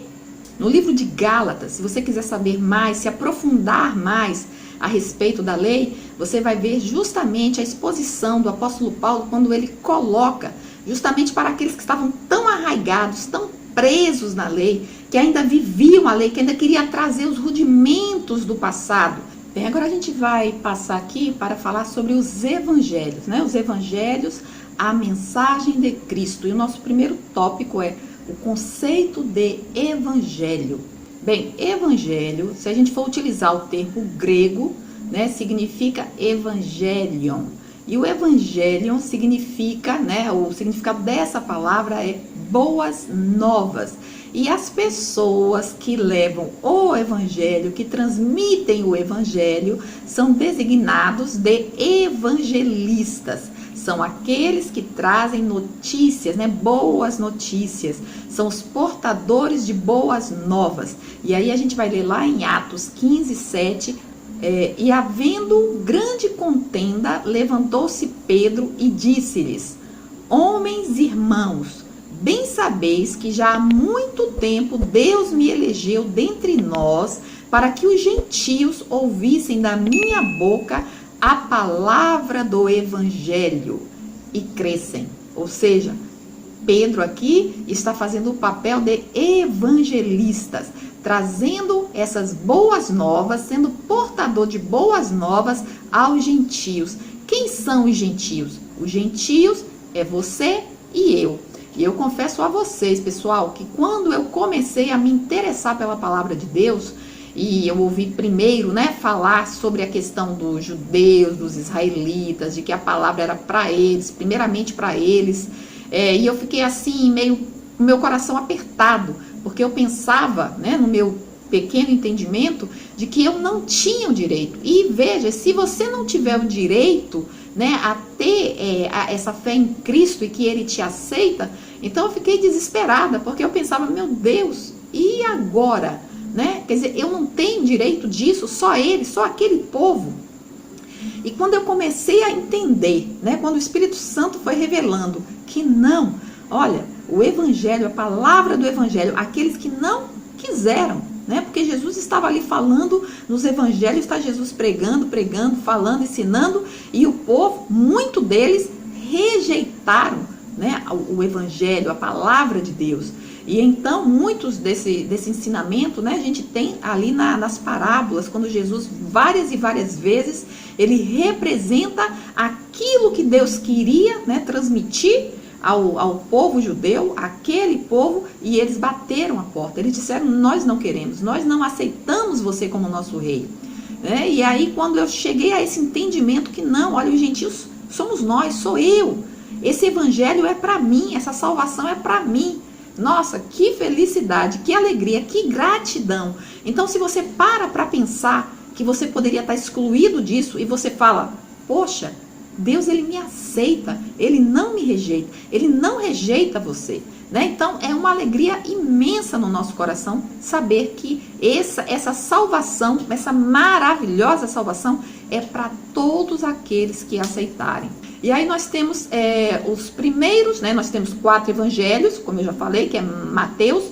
No livro de Gálatas, se você quiser saber mais, se aprofundar mais a respeito da lei, você vai ver justamente a exposição do apóstolo Paulo quando ele coloca, justamente para aqueles que estavam tão arraigados, tão presos na lei, que ainda viviam a lei, que ainda queriam trazer os rudimentos do passado. Bem, agora a gente vai passar aqui para falar sobre os evangelhos, né? Os evangelhos, a mensagem de Cristo. E o nosso primeiro tópico é o conceito de evangelho. Bem, evangelho, se a gente for utilizar o termo grego, né, significa evangelion. E o Evangelion significa, né, o significado dessa palavra é boas novas. E as pessoas que levam o Evangelho, que transmitem o Evangelho, são designados de evangelistas. São aqueles que trazem notícias, né, boas notícias. São os portadores de boas novas. E aí a gente vai ler lá em Atos 15, 7... e havendo grande contenda, levantou-se Pedro e disse-lhes: homens e irmãos, bem sabeis que já há muito tempo Deus me elegeu dentre nós para que os gentios ouvissem da minha boca a palavra do evangelho e crescem. Ou seja, Pedro aqui está fazendo o papel de evangelistas, trazendo essas boas novas, sendo portador de boas novas aos gentios. Quem são os gentios? Os gentios é você e eu. E eu confesso a vocês, pessoal, que quando eu comecei a me interessar pela palavra de Deus, e eu ouvi primeiro, né, falar sobre a questão dos judeus, dos israelitas, de que a palavra era para eles, primeiramente para eles, e eu fiquei assim, meio com meu coração apertado, porque eu pensava, né, no meu pequeno entendimento, de que eu não tinha o direito. E veja, se você não tiver o direito, né, a ter essa fé em Cristo e que Ele te aceita, então eu fiquei desesperada, porque eu pensava, meu Deus, e agora? Né? Quer dizer, eu não tenho direito disso, só ele, só aquele povo. E quando eu comecei a entender, né, quando o Espírito Santo foi revelando que não, olha, o Evangelho, a palavra do Evangelho, aqueles que não quiseram, né, porque Jesus estava ali falando, nos Evangelhos está Jesus pregando, falando, ensinando, e o povo, muito deles, rejeitaram, né, o Evangelho, a palavra de Deus. E então, muitos desse ensinamento, né, a gente tem ali nas parábolas, quando Jesus, várias e várias vezes, ele representa aquilo que Deus queria, né, transmitir ao povo judeu, aquele povo, e eles bateram a porta. Eles disseram, nós não queremos, nós não aceitamos você como nosso rei. E aí, quando eu cheguei a esse entendimento que não, olha, os gentios somos nós, sou eu. Esse evangelho é para mim, essa salvação é para mim. Nossa, que felicidade, que alegria, que gratidão. Então, se você para pensar que você poderia estar excluído disso e você fala, poxa, Deus, ele me aceita, ele não me rejeita, ele não rejeita você, né? Então, é uma alegria imensa no nosso coração saber que essa salvação, essa maravilhosa salvação é para todos aqueles que aceitarem. E aí nós temos os primeiros, né? Nós temos 4 evangelhos, como eu já falei, que é Mateus,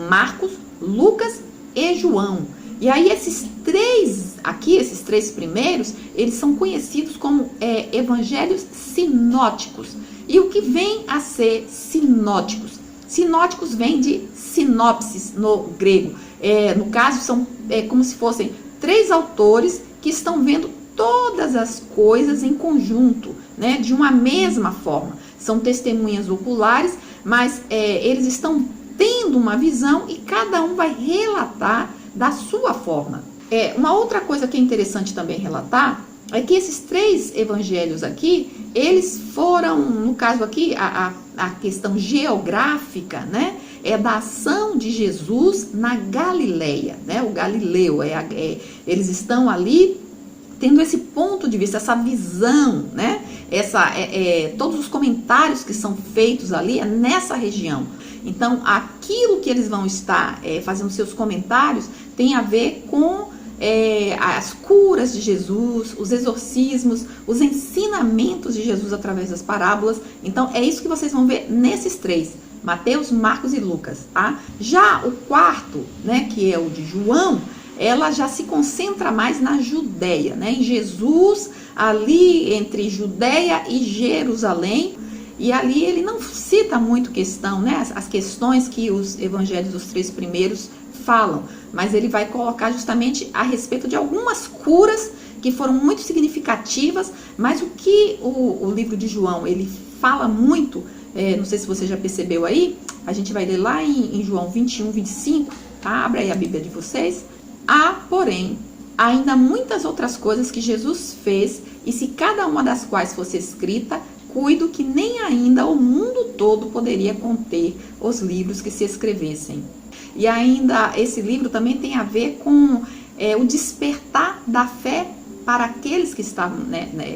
Marcos, Lucas e João. E aí esses três primeiros, eles são conhecidos como evangelhos sinóticos. E o que vem a ser sinóticos? Sinóticos vem de sinopsis no grego. No caso, são como se fossem 3 autores que estão vendo todas as coisas em conjunto, né, de uma mesma forma. São testemunhas oculares, mas eles estão tendo uma visão e cada um vai relatar da sua forma. Uma outra coisa que é interessante também relatar é que esses 3 evangelhos aqui, eles foram, no caso aqui, a questão geográfica, né, é da ação de Jesus na Galileia, né, o Galileu, eles estão ali tendo esse ponto de vista, essa visão, né? Todos os comentários que são feitos ali é nessa região. Então, aquilo que eles vão estar fazendo seus comentários tem a ver com as curas de Jesus, os exorcismos, os ensinamentos de Jesus através das parábolas. Então, é isso que vocês vão ver nesses 3, Mateus, Marcos e Lucas, tá? Já o 4, né, que é o de João, ela já se concentra mais na Judéia, né? Em Jesus, ali entre Judéia e Jerusalém, e ali ele não cita muito questão, né? As questões que os evangelhos dos 3 primeiros falam, mas ele vai colocar justamente a respeito de algumas curas que foram muito significativas, mas o que o livro de João, ele fala muito, não sei se você já percebeu aí, a gente vai ler lá em João 21, 25, tá? Abra aí a Bíblia de vocês. Há, porém, há ainda muitas outras coisas que Jesus fez, e se cada uma das quais fosse escrita, cuido que nem ainda o mundo todo poderia conter os livros que se escrevessem. E ainda esse livro também tem a ver com o despertar da fé para aqueles que estavam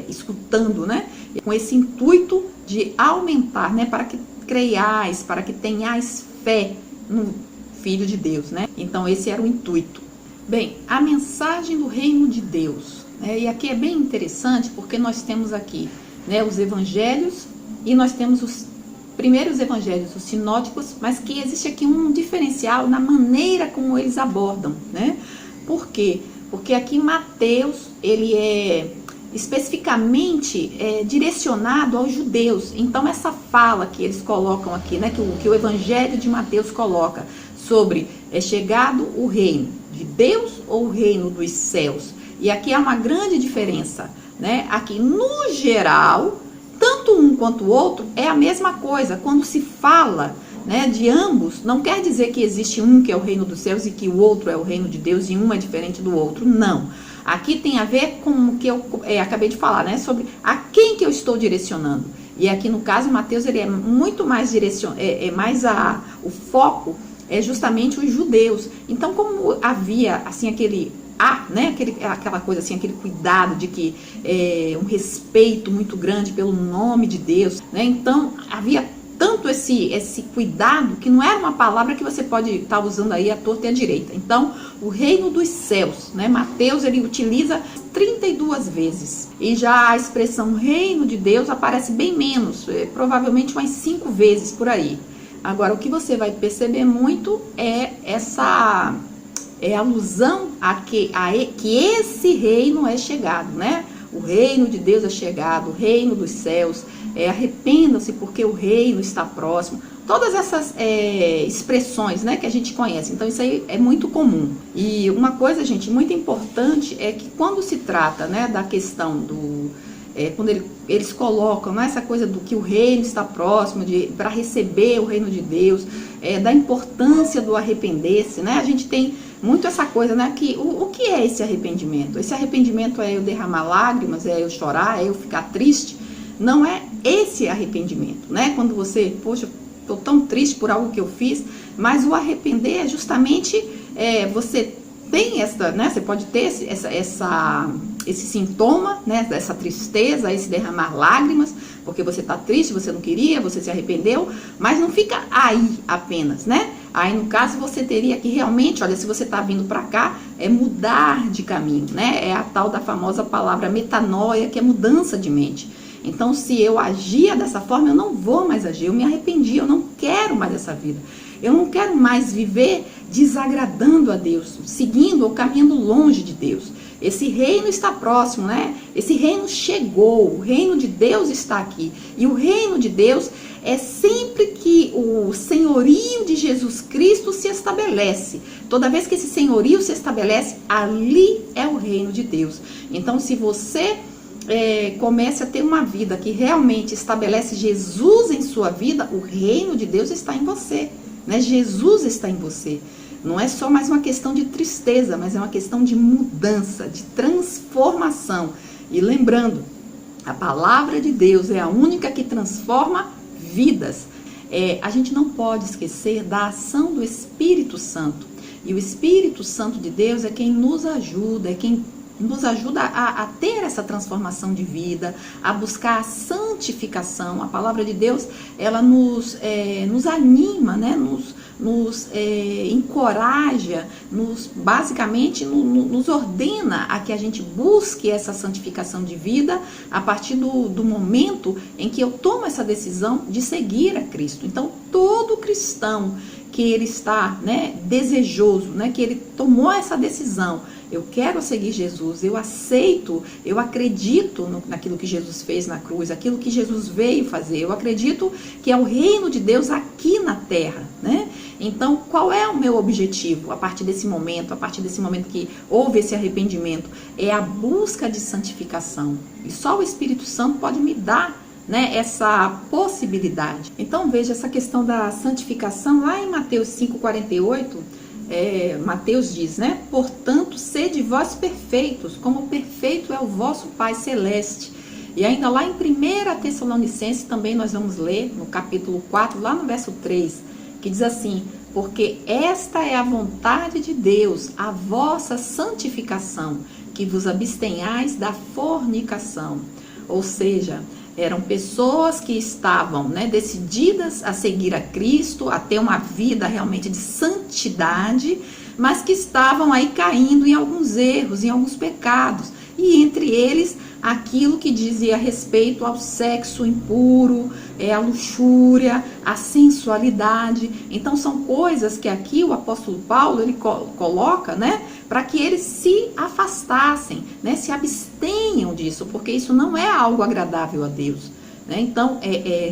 escutando, com esse intuito de aumentar, para que creiais, para que tenhais fé no Filho de Deus, Então esse era o intuito. Bem, a mensagem do reino de Deus, e aqui é bem interessante porque nós temos aqui, os evangelhos, e nós temos os primeiros evangelhos, os sinóticos, mas que existe aqui um diferencial na maneira como eles abordam, Por quê? Porque aqui Mateus, ele é especificamente direcionado aos judeus. Então essa fala que eles colocam aqui, que o evangelho de Mateus coloca sobre chegado o reino de Deus ou o reino dos céus. E aqui há uma grande diferença, Aqui no geral, tanto um quanto o outro é a mesma coisa. Quando se fala de ambos, não quer dizer que existe um que é o reino dos céus e que o outro é o reino de Deus e um é diferente do outro, não. Aqui tem a ver com o que eu acabei de falar, sobre a quem que eu estou direcionando. E aqui no caso, Mateus, ele é muito mais o foco é justamente os judeus. Então, como havia assim aquela coisa assim, aquele cuidado de que um respeito muito grande pelo nome de Deus, então havia tanto esse cuidado que não era uma palavra que você pode estar usando aí à torta e à direita. Então, o reino dos céus, Mateus, ele utiliza 32 vezes. E já a expressão reino de Deus aparece bem menos, provavelmente umas 5 vezes por aí. Agora, o que você vai perceber muito é essa alusão a que esse reino é chegado, O reino de Deus é chegado, o reino dos céus, arrependam-se porque o reino está próximo. Todas essas expressões, que a gente conhece. Então, isso aí é muito comum. E uma coisa, gente, muito importante é que quando se trata, da questão do... quando eles colocam essa coisa do que o reino está próximo, para receber o reino de Deus, da importância do arrepender-se, A gente tem muito essa coisa, que o que é esse arrependimento? Esse arrependimento é eu derramar lágrimas, é eu chorar, é eu ficar triste? Não é esse arrependimento, Quando você, poxa, estou tão triste por algo que eu fiz, mas o arrepender é justamente você tem você pode ter esse sintoma, dessa tristeza, esse derramar lágrimas, porque você está triste, você não queria, você se arrependeu, mas não fica aí apenas, Aí, no caso, você teria que realmente, olha, se você está vindo para cá, mudar de caminho, É a tal da famosa palavra metanoia, que é mudança de mente. Então, se eu agia dessa forma, eu não vou mais agir, eu me arrependi, eu não quero mais essa vida. Eu não quero mais viver desagradando a Deus, seguindo ou caminhando longe de Deus. Esse reino está próximo, Esse reino chegou, o reino de Deus está aqui. E o reino de Deus é sempre que o senhorio de Jesus Cristo se estabelece. Toda vez que esse senhorio se estabelece, ali é o reino de Deus. Então, se você comece a ter uma vida que realmente estabelece Jesus em sua vida, o reino de Deus está em você, Jesus está em você. Não é só mais uma questão de tristeza, mas é uma questão de mudança, de transformação. E lembrando, a palavra de Deus é a única que transforma vidas. A gente não pode esquecer da ação do Espírito Santo. E o Espírito Santo de Deus é quem nos ajuda, é quem nos ajuda a ter essa transformação de vida, a buscar a santificação. A palavra de Deus, ela nos anima, nos encoraja, basicamente nos ordena a que a gente busque essa santificação de vida a partir do momento em que eu tomo essa decisão de seguir a Cristo. Então, todo cristão que ele está desejoso, que ele tomou essa decisão, eu quero seguir Jesus, eu aceito, eu acredito naquilo que Jesus fez na cruz, aquilo que Jesus veio fazer, eu acredito que é o reino de Deus aqui na terra, Então, qual é o meu objetivo a partir desse momento que houve esse arrependimento? É a busca de santificação. E só o Espírito Santo pode me dar essa possibilidade. Então, veja essa questão da santificação lá em Mateus 5,48, Mateus diz, né? Portanto, sede vós perfeitos, como perfeito é o vosso Pai Celeste. E ainda lá em 1 Tessalonicenses, também nós vamos ler, no capítulo 4, lá no verso 3, que diz assim: porque esta é a vontade de Deus, a vossa santificação, que vos abstenhais da fornicação. Ou seja, eram pessoas que estavam, né, decididas a seguir a Cristo, a ter uma vida realmente de santidade, mas que estavam aí caindo em alguns erros, em alguns pecados. E entre eles, aquilo que dizia respeito ao sexo impuro, a luxúria, a sensualidade. Então são coisas que aqui o apóstolo Paulo ele coloca, né, para que eles se afastassem, né, se abstenham disso, porque isso não é algo agradável a Deus, né? Então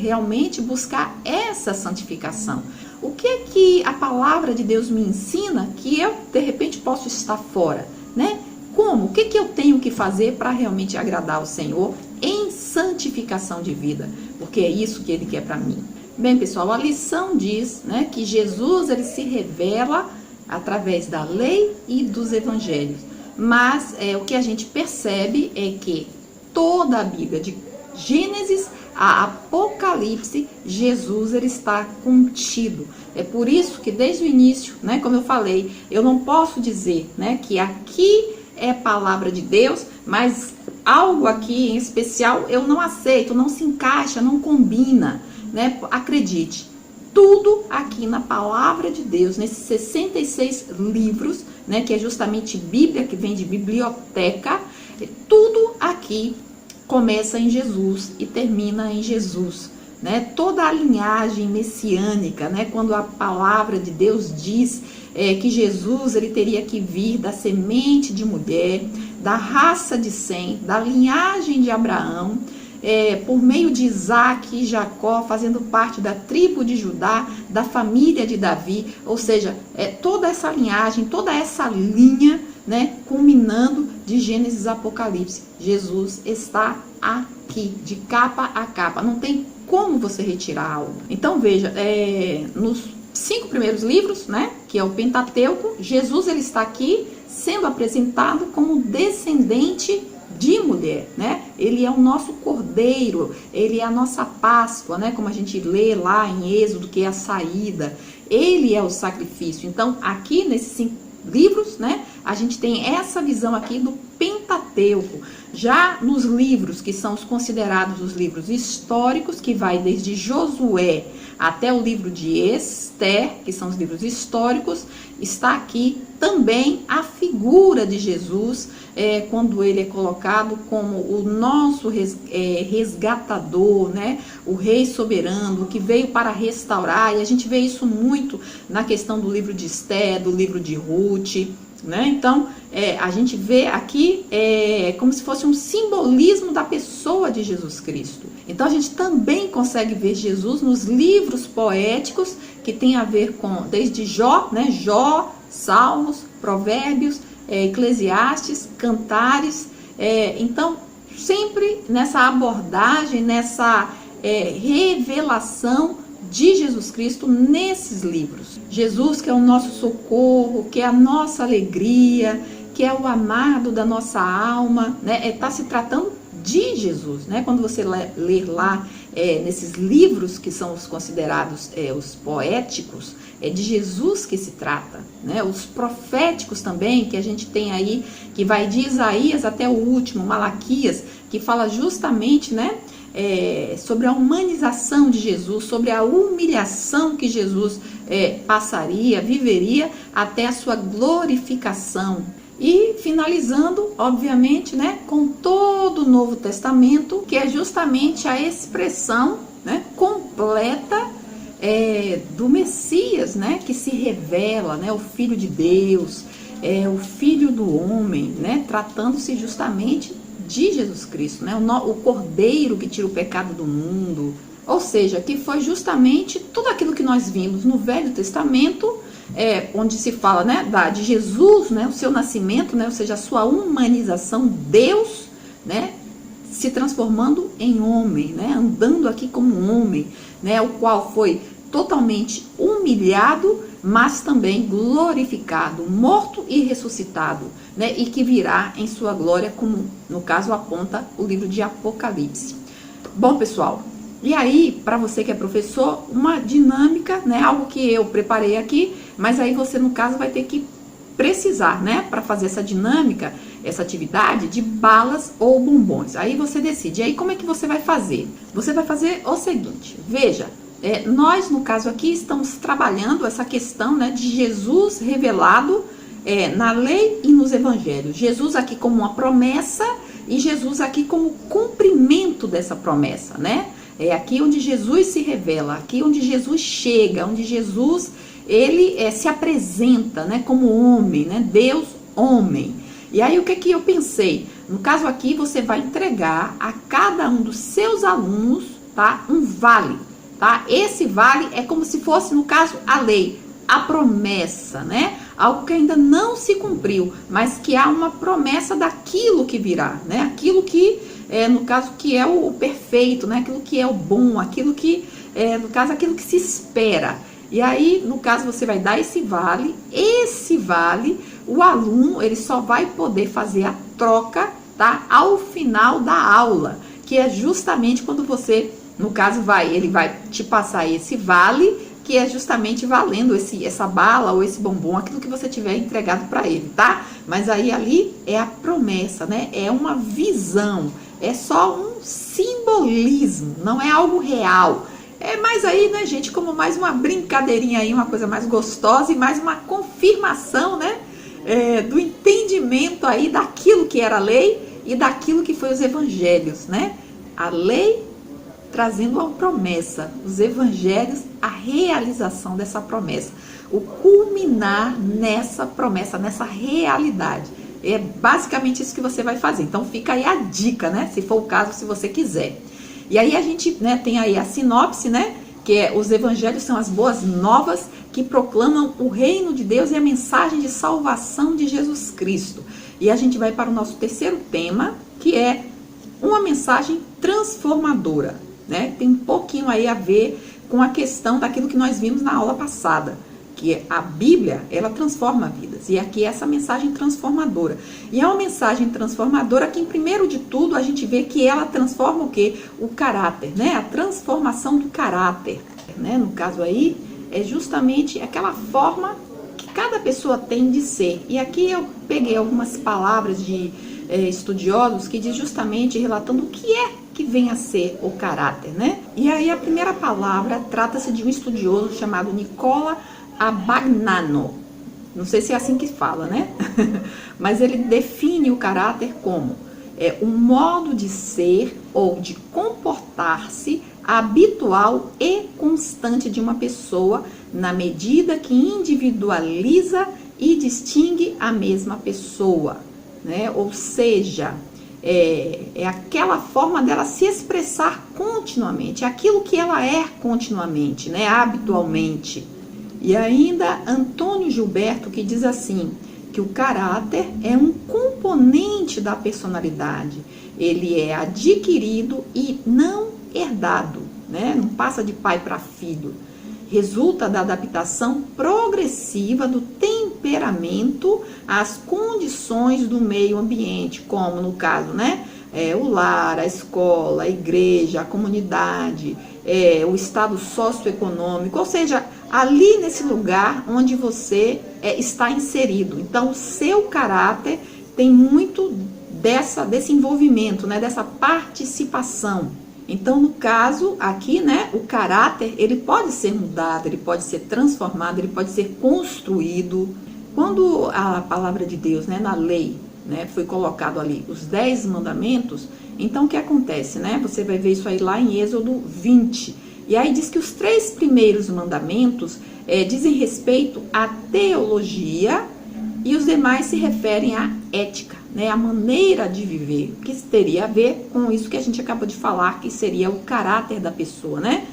realmente buscar essa santificação. O que é que a palavra de Deus me ensina que eu de repente posso estar fora, né? Como? O que eu tenho que fazer para realmente agradar o Senhor em santificação de vida? Porque é isso que Ele quer para mim. Bem, pessoal, a lição diz, né, que Jesus ele se revela através da lei e dos evangelhos. Mas o que a gente percebe é que toda a Bíblia, de Gênesis a Apocalipse, Jesus ele está contido. É por isso que desde o início, né, como eu falei, eu não posso dizer, né, que aqui é palavra de Deus, mas algo aqui em especial eu não aceito, não se encaixa, não combina, né? Acredite, tudo aqui na palavra de Deus, nesses 66 livros, né, que é justamente Bíblia, que vem de biblioteca, tudo aqui começa em Jesus e termina em Jesus, né? Toda a linhagem messiânica, né, quando a palavra de Deus diz que Jesus ele teria que vir da semente de mulher, da raça de Sem, da linhagem de Abraão, por meio de Isaac e Jacó, fazendo parte da tribo de Judá, da família de Davi, ou seja, toda essa linhagem, toda essa linha, né, culminando de Gênesis a Apocalipse. Jesus está aqui, de capa a capa, não tem como você retirar algo. Então veja, nos 5 primeiros livros, né, que é o Pentateuco, Jesus ele está aqui sendo apresentado como descendente de mulher, né? Ele é o nosso cordeiro, ele é a nossa Páscoa, né? Como a gente lê lá em Êxodo, que é a saída. Ele é o sacrifício. Então, aqui nesses 5 livros, né, a gente tem essa visão aqui do Pentateuco. Já nos livros que são os considerados os livros históricos, que vai desde Josué até o livro de Esther, que são os livros históricos, está aqui também a figura de Jesus, quando ele é colocado como o nosso resgatador, né? O rei soberano, que veio para restaurar, e a gente vê isso muito na questão do livro de Esther, do livro de Ruth, né? Então, a gente vê aqui como se fosse um simbolismo da pessoa de Jesus Cristo. Então, a gente também consegue ver Jesus nos livros poéticos, que tem a ver com, desde Jó, né? Jó, Salmos, Provérbios, Eclesiastes, Cantares. Então, sempre nessa abordagem, nessa revelação de Jesus Cristo nesses livros. Jesus, que é o nosso socorro, que é a nossa alegria, que é o amado da nossa alma, né? Está se tratando de Jesus, né? Quando você ler lá nesses livros que são os considerados os poéticos, é de Jesus que se trata, né? Os proféticos também, que a gente tem aí, que vai de Isaías até o último, Malaquias, que fala justamente, né, sobre a humanização de Jesus, sobre a humilhação que Jesus passaria, viveria até a sua glorificação. E finalizando, obviamente, né, com todo o Novo Testamento, que é justamente a expressão, né, completa do Messias, né, que se revela, né, o Filho de Deus, o Filho do Homem, né, tratando-se justamente de Jesus Cristo, né, o Cordeiro que tira o pecado do mundo. Ou seja, que foi justamente tudo aquilo que nós vimos no Velho Testamento, onde se fala, né, de Jesus, né, o seu nascimento, né, ou seja, a sua humanização, Deus, né, se transformando em homem, né, andando aqui como um homem, né, o qual foi totalmente humilhado, mas também glorificado, morto e ressuscitado, né? E que virá em sua glória, como no caso aponta o livro de Apocalipse. Bom, pessoal, e aí, para você que é professor, uma dinâmica, né? Algo que eu preparei aqui, mas aí você, no caso, vai ter que precisar, né? Para fazer essa dinâmica, essa atividade de balas ou bombons. Aí você decide. E aí, como é que você vai fazer? Você vai fazer o seguinte, veja, nós, no caso aqui, estamos trabalhando essa questão, né, de Jesus revelado na lei e nos evangelhos. Jesus aqui como uma promessa e Jesus aqui como cumprimento dessa promessa, né? É aqui onde Jesus se revela, aqui onde Jesus chega, onde Jesus ele se apresenta, né, como homem, né? Deus homem. E aí o que eu pensei? No caso aqui você vai entregar a cada um dos seus alunos, tá, um vale, tá? Esse vale é como se fosse, no caso, a lei, a promessa, né? Algo que ainda não se cumpriu, mas que há uma promessa daquilo que virá, né? Aquilo que no caso que é o perfeito, né? Aquilo que é o bom, aquilo que no caso aquilo que se espera. E aí, no caso, você vai dar esse vale, o aluno, ele só vai poder fazer a troca, tá? Ao final da aula, que é justamente quando você, no caso, ele vai te passar esse vale, que é justamente valendo essa bala ou esse bombom, aquilo que você tiver entregado para ele, tá? Mas aí ali é a promessa, né? É uma visão, é só um simbolismo, não é algo real. É mais aí, né, gente, como mais uma brincadeirinha aí, uma coisa mais gostosa e mais uma confirmação, né, do entendimento aí daquilo que era a lei e daquilo que foi os evangelhos, né? A lei trazendo uma promessa, os evangelhos, a realização dessa promessa, o culminar nessa promessa, nessa realidade. É basicamente isso que você vai fazer. Então fica aí a dica, né, se for o caso, se você quiser. E aí a gente, né, tem aí a sinopse, né, que os evangelhos são as boas novas que proclamam o reino de Deus e a mensagem de salvação de Jesus Cristo. E a gente vai para o nosso terceiro tema, que é uma mensagem transformadora, né? Tem um pouquinho aí a ver com a questão daquilo que nós vimos na aula passada, que a Bíblia, ela transforma vidas. E aqui é essa mensagem transformadora. E é uma mensagem transformadora que, em primeiro de tudo, a gente vê que ela transforma o quê? O caráter, né? A transformação do caráter, né? No caso aí, é justamente aquela forma que cada pessoa tem de ser. E aqui eu peguei algumas palavras de estudiosos que diz justamente relatando o que é que vem a ser o caráter, né? E aí a primeira palavra trata-se de um estudioso chamado Nicola Abagnano, não sei se é assim que fala, né? Mas ele define o caráter como um modo de ser ou de comportar-se habitual e constante de uma pessoa na medida que individualiza e distingue a mesma pessoa, né? Ou seja, é aquela forma dela se expressar continuamente, aquilo que ela é continuamente, né? Habitualmente. E ainda Antônio Gilberto, que diz assim, que o caráter é um componente da personalidade, ele é adquirido e não herdado, né? Não passa de pai para filho, resulta da adaptação progressiva do temperamento às condições do meio ambiente, como no caso, né? O lar, a escola, a igreja, a comunidade, o estado socioeconômico, ou seja, ali nesse lugar onde você está inserido. Então, o seu caráter tem muito desse envolvimento, né, dessa participação. Então, no caso aqui, né, o caráter, ele pode ser mudado, ele pode ser transformado, ele pode ser construído. Quando a palavra de Deus, né, na lei, né, foi colocado ali os 10 mandamentos, então o que acontece, né? Você vai ver isso aí lá em Êxodo 20. E aí diz que os 3 primeiros mandamentos dizem respeito à teologia e os demais se referem à ética, né? A maneira de viver, que teria a ver com isso que a gente acabou de falar, que seria o caráter da pessoa, né?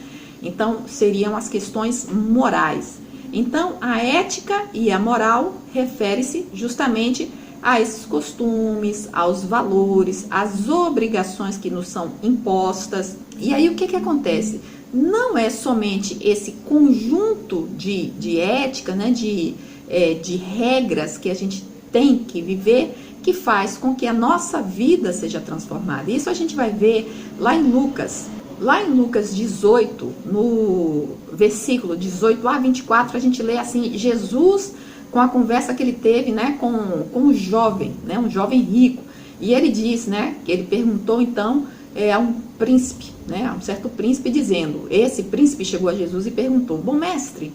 Então, seriam as questões morais. Então, a ética e a moral refere-se justamente a esses costumes, aos valores, às obrigações que nos são impostas. E aí o que acontece? não é somente esse conjunto de ética, né, de regras que a gente tem que viver, que faz com que a nossa vida seja transformada. Isso a gente vai ver lá em Lucas. Lá em Lucas 18, no versículo 18 a 24, a gente lê assim, Jesus, com a conversa que ele teve, né, com um jovem, né, um jovem rico. E ele diz, né, que ele perguntou então a um príncipe, né, a um certo príncipe, dizendo, esse príncipe chegou a Jesus e perguntou, bom mestre,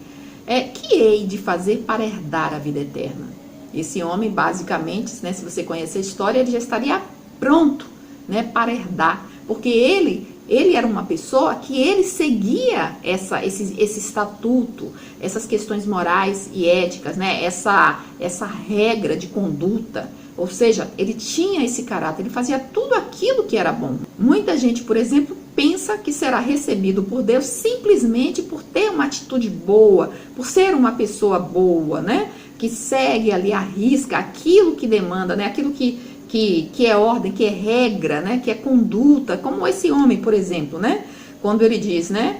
que hei de fazer para herdar a vida eterna? Esse homem, basicamente, né, se você conhecer a história, ele já estaria pronto, né, para herdar, porque ele era uma pessoa que ele seguia esse estatuto, essas questões morais e éticas, né, essa regra de conduta. Ou seja, ele tinha esse caráter, ele fazia tudo aquilo que era bom. Muita gente, por exemplo, pensa que será recebido por Deus simplesmente por ter uma atitude boa, por ser uma pessoa boa, né? Que segue ali à risca aquilo que demanda, né? Aquilo que é ordem, que é regra, né? Que é conduta, como esse homem, por exemplo, né? Quando ele diz, né?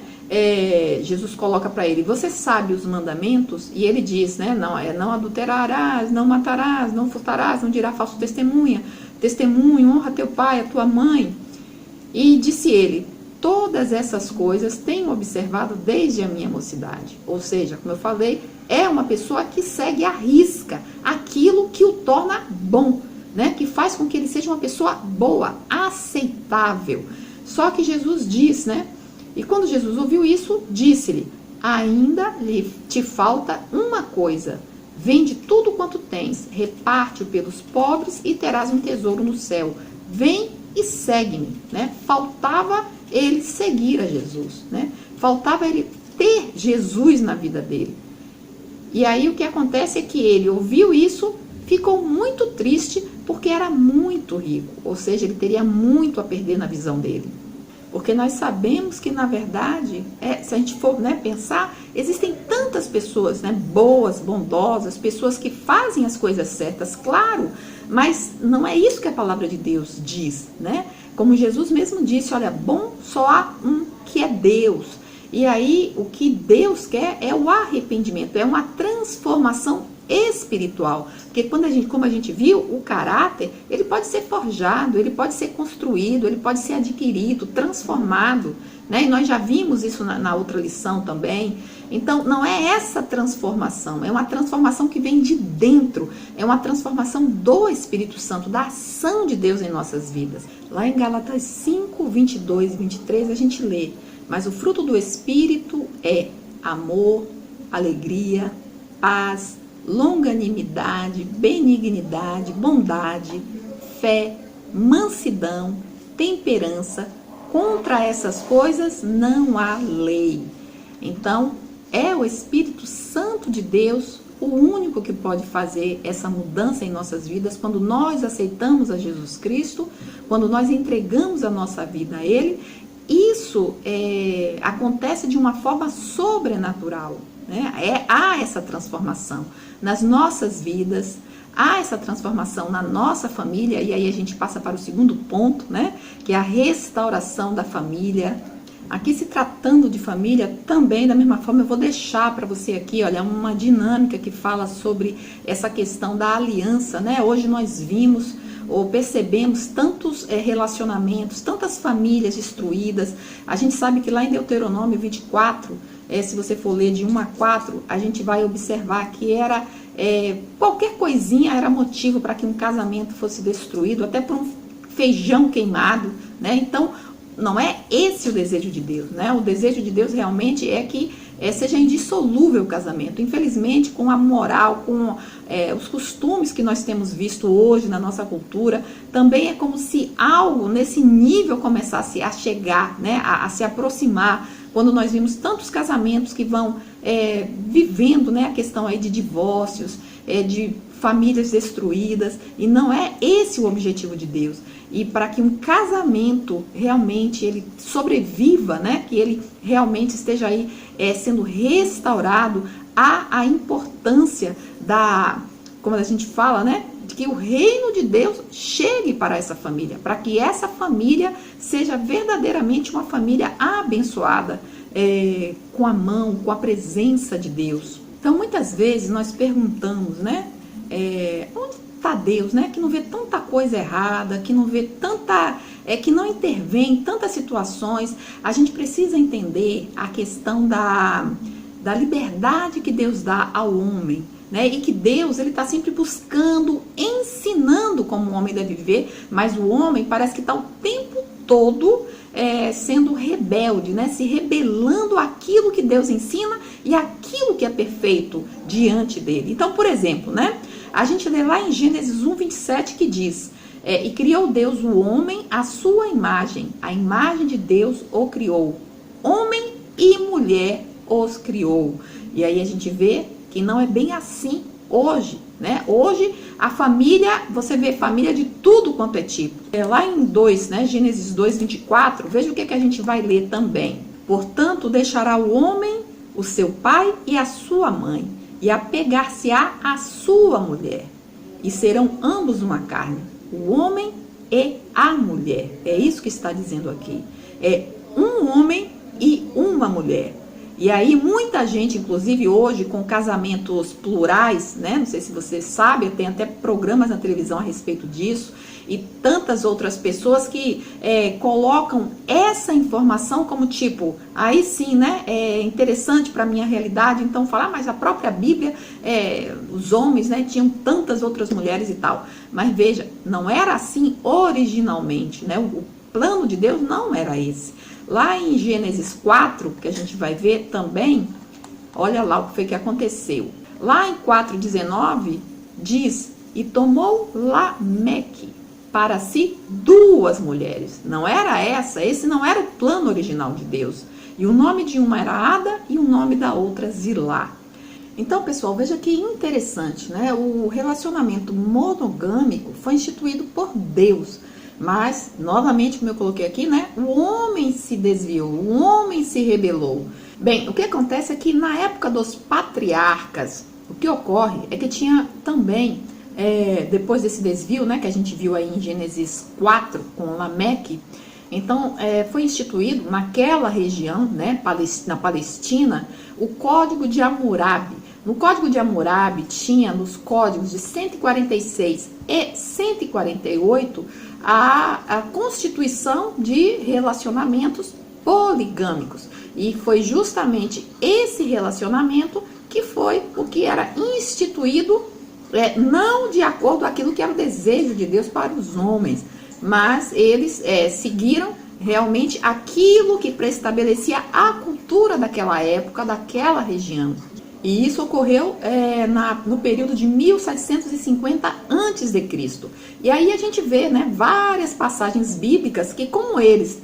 Jesus coloca para ele, você sabe os mandamentos? E ele diz, né? Não adulterarás, não matarás, não furtarás, não dirá falso testemunho, honra teu pai, a tua mãe. E disse ele, todas essas coisas tenho observado desde a minha mocidade. Ou seja, como eu falei, é uma pessoa que segue à risca aquilo que o torna bom, né? Que faz com que ele seja uma pessoa boa, aceitável. Só que Jesus diz, né? E quando Jesus ouviu isso, disse-lhe, ainda te falta uma coisa, vende tudo quanto tens, reparte-o pelos pobres e terás um tesouro no céu. Vem e segue-me, né? Faltava ele seguir a Jesus, né? Faltava ele ter Jesus na vida dele. E aí o que acontece é que ele ouviu isso, ficou muito triste porque era muito rico, ou seja, ele teria muito a perder na visão dele. Porque nós sabemos que, na verdade, se a gente for, né, pensar, existem tantas pessoas, né, boas, bondosas, pessoas que fazem as coisas certas, claro, mas não é isso que a palavra de Deus diz, né? Como Jesus mesmo disse, olha, bom só há um que é Deus. E aí, o que Deus quer é o arrependimento, é uma transformação espiritual, porque como a gente viu, o caráter, ele pode ser forjado, ele pode ser construído, ele pode ser adquirido, transformado, né? E nós já vimos isso na outra lição também. Então, não é essa transformação, é uma transformação que vem de dentro, é uma transformação do Espírito Santo, da ação de Deus em nossas vidas. Lá em Gálatas 5, 22 e 23, a gente lê, mas o fruto do Espírito é amor, alegria, paz, longanimidade, benignidade, bondade, fé, mansidão, temperança. Contra essas coisas não há lei. Então, é o Espírito Santo de Deus o único que pode fazer essa mudança em nossas vidas quando nós aceitamos a Jesus Cristo, quando nós entregamos a nossa vida a Ele. Isso acontece de uma forma sobrenatural, né? Há essa transformação nas nossas vidas, há essa transformação na nossa família, e aí a gente passa para o segundo ponto, né? Que é a restauração da família. Aqui, se tratando de família, também da mesma forma eu vou deixar para você aqui, olha, uma dinâmica que fala sobre essa questão da aliança, né? Hoje nós vimos ou percebemos tantos relacionamentos, tantas famílias destruídas. A gente sabe que lá em Deuteronômio 24, se você for ler de 1 a 4, a gente vai observar que era qualquer coisinha era motivo para que um casamento fosse destruído, até por um feijão queimado, né? Então, não é esse o desejo de Deus, né? O desejo de Deus realmente é que seja indissolúvel o casamento. Infelizmente, com a moral, com os costumes que nós temos visto hoje na nossa cultura, também é como se algo nesse nível começasse a chegar, né? A se aproximar, quando nós vimos tantos casamentos que vão vivendo, né, a questão aí de divórcios, de famílias destruídas, e não é esse o objetivo de Deus. E para que um casamento realmente ele sobreviva, né, que ele realmente esteja aí sendo restaurado, há a importância como a gente fala, né, que o reino de Deus chegue para essa família, para que essa família seja verdadeiramente uma família abençoada, com a mão, com a presença de Deus. Então, muitas vezes nós perguntamos, né? Onde está Deus, né? Que não vê tanta coisa errada, que não vê tanta, que não intervém em tantas situações. A gente precisa entender a questão da liberdade que Deus dá ao homem, né? E que Deus, ele está sempre buscando, ensinando como o homem deve viver, mas o homem parece que está o tempo todo sendo rebelde, né? Se rebelando àquilo que Deus ensina e aquilo que é perfeito diante dele. Então, por exemplo, né? A gente lê lá em Gênesis 1:27 que diz: e criou Deus o homem à sua imagem, a imagem de Deus o criou, homem e mulher os criou. E aí a gente vê que não é bem assim hoje, né? Hoje a família, você vê família de tudo quanto é tipo. Lá em Gênesis 2:24, veja o que a gente vai ler também. Portanto, deixará o homem o seu pai e a sua mãe, e apegar-se-á à sua mulher, e serão ambos uma carne, o homem e a mulher. É isso que está dizendo aqui. É um homem e uma mulher. E aí muita gente, inclusive hoje, com casamentos plurais, né? Não sei se você sabe, tem até programas na televisão a respeito disso, e tantas outras pessoas que colocam essa informação como tipo, aí sim, né? É interessante para a minha realidade, então falar, mas a própria Bíblia, os homens, né, tinham tantas outras mulheres e tal. Mas veja, não era assim originalmente, né? O plano de Deus não era esse. Lá em Gênesis 4, que a gente vai ver também, olha lá o que foi que aconteceu. Lá em 4:19 diz: e tomou Lameque para si 2 mulheres. Não era esse não era o plano original de Deus. E o nome de uma era Ada e o nome da outra Zilá. Então, pessoal, veja que interessante, né? O relacionamento monogâmico foi instituído por Deus. Mas, novamente, como eu coloquei aqui, né? O homem se desviou, o homem se rebelou. Bem, o que acontece é que na época dos patriarcas, o que ocorre é que tinha também, depois desse desvio, né? Que a gente viu aí em Gênesis 4 com Lameque, então foi instituído naquela região, né? Na Palestina, o Código de Hammurabi. No Código de Hammurabi tinha nos códigos de 146 e 148 a constituição de relacionamentos poligâmicos. E foi justamente esse relacionamento que foi o que era instituído, não de acordo com aquilo que era o desejo de Deus para os homens, mas eles seguiram realmente aquilo que preestabelecia a cultura daquela época, daquela região. E isso ocorreu no período de 1750 a.C. E aí a gente vê, né, várias passagens bíblicas que, como eles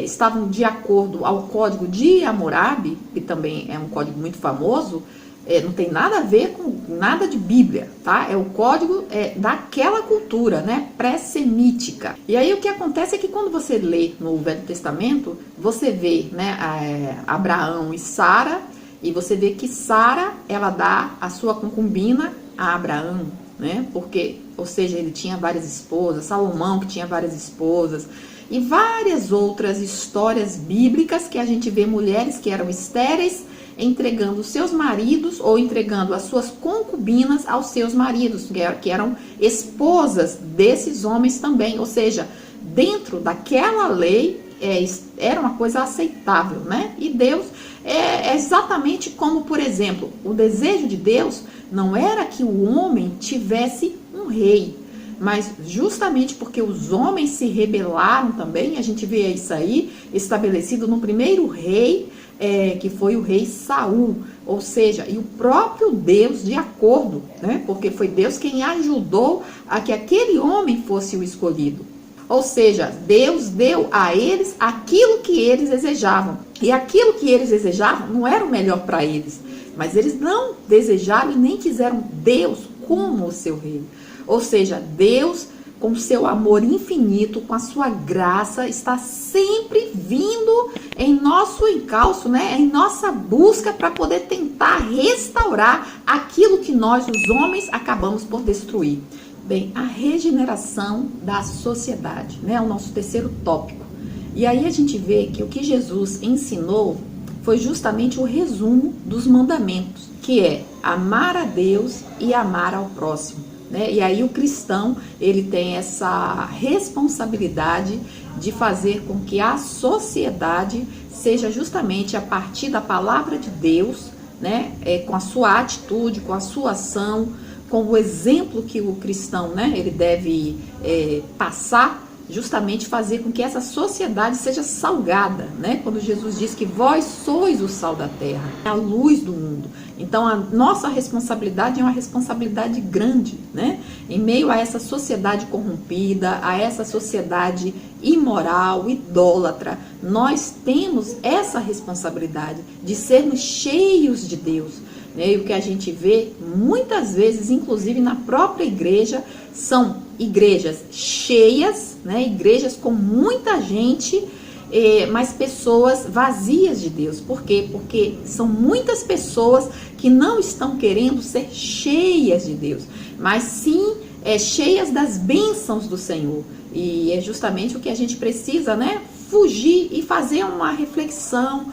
estavam de acordo ao Código de Hammurabi, que também é um código muito famoso, não tem nada a ver com nada de Bíblia, tá? É o código daquela cultura, né, pré-semítica. E aí o que acontece é que quando você lê no Velho Testamento, você vê, né, Abraão e Sara, e você vê que Sara, ela dá a sua concubina a Abraão, né? Porque, ou seja, ele tinha várias esposas, Salomão que tinha várias esposas, e várias outras histórias bíblicas que a gente vê mulheres que eram estéreis entregando seus maridos ou entregando as suas concubinas aos seus maridos, que eram esposas desses homens também. Ou seja, dentro daquela lei era uma coisa aceitável, né? E Deus é exatamente como, por exemplo, o desejo de Deus não era que o homem tivesse um rei, mas justamente porque os homens se rebelaram também, a gente vê isso aí estabelecido no primeiro rei, que foi o rei Saul, ou seja, e o próprio Deus de acordo, né? Porque foi Deus quem ajudou a que aquele homem fosse o escolhido. Ou seja, Deus deu a eles aquilo que eles desejavam. E aquilo que eles desejavam não era o melhor para eles. Mas eles não desejaram e nem quiseram Deus como o seu rei. Ou seja, Deus, com seu amor infinito, com a sua graça, está sempre vindo em nosso encalço, né? Em nossa busca para poder tentar restaurar aquilo que nós, os homens, acabamos por destruir. Bem, a regeneração da sociedade, né? É o nosso terceiro tópico. E aí a gente vê que o que Jesus ensinou foi justamente o resumo dos mandamentos, que é amar a Deus e amar ao próximo, né? E aí o cristão, ele tem essa responsabilidade de fazer com que a sociedade seja justamente a partir da palavra de Deus, né? Com a sua atitude, com a sua ação, com o exemplo que o cristão, né? Ele deve passar, justamente fazer com que essa sociedade seja salgada, né? Quando Jesus diz que vós sois o sal da terra, a luz do mundo. Então a nossa responsabilidade é uma responsabilidade grande, né? Em meio a essa sociedade corrompida, a essa sociedade imoral, idólatra, nós temos essa responsabilidade de sermos cheios de Deus. E o que a gente vê muitas vezes, inclusive na própria igreja, são igrejas cheias, né? Igrejas com muita gente, mas pessoas vazias de Deus. Por quê? Porque são muitas pessoas que não estão querendo ser cheias de Deus, mas sim cheias das bênçãos do Senhor. E é justamente o que a gente precisa, né? Fugir e fazer uma reflexão,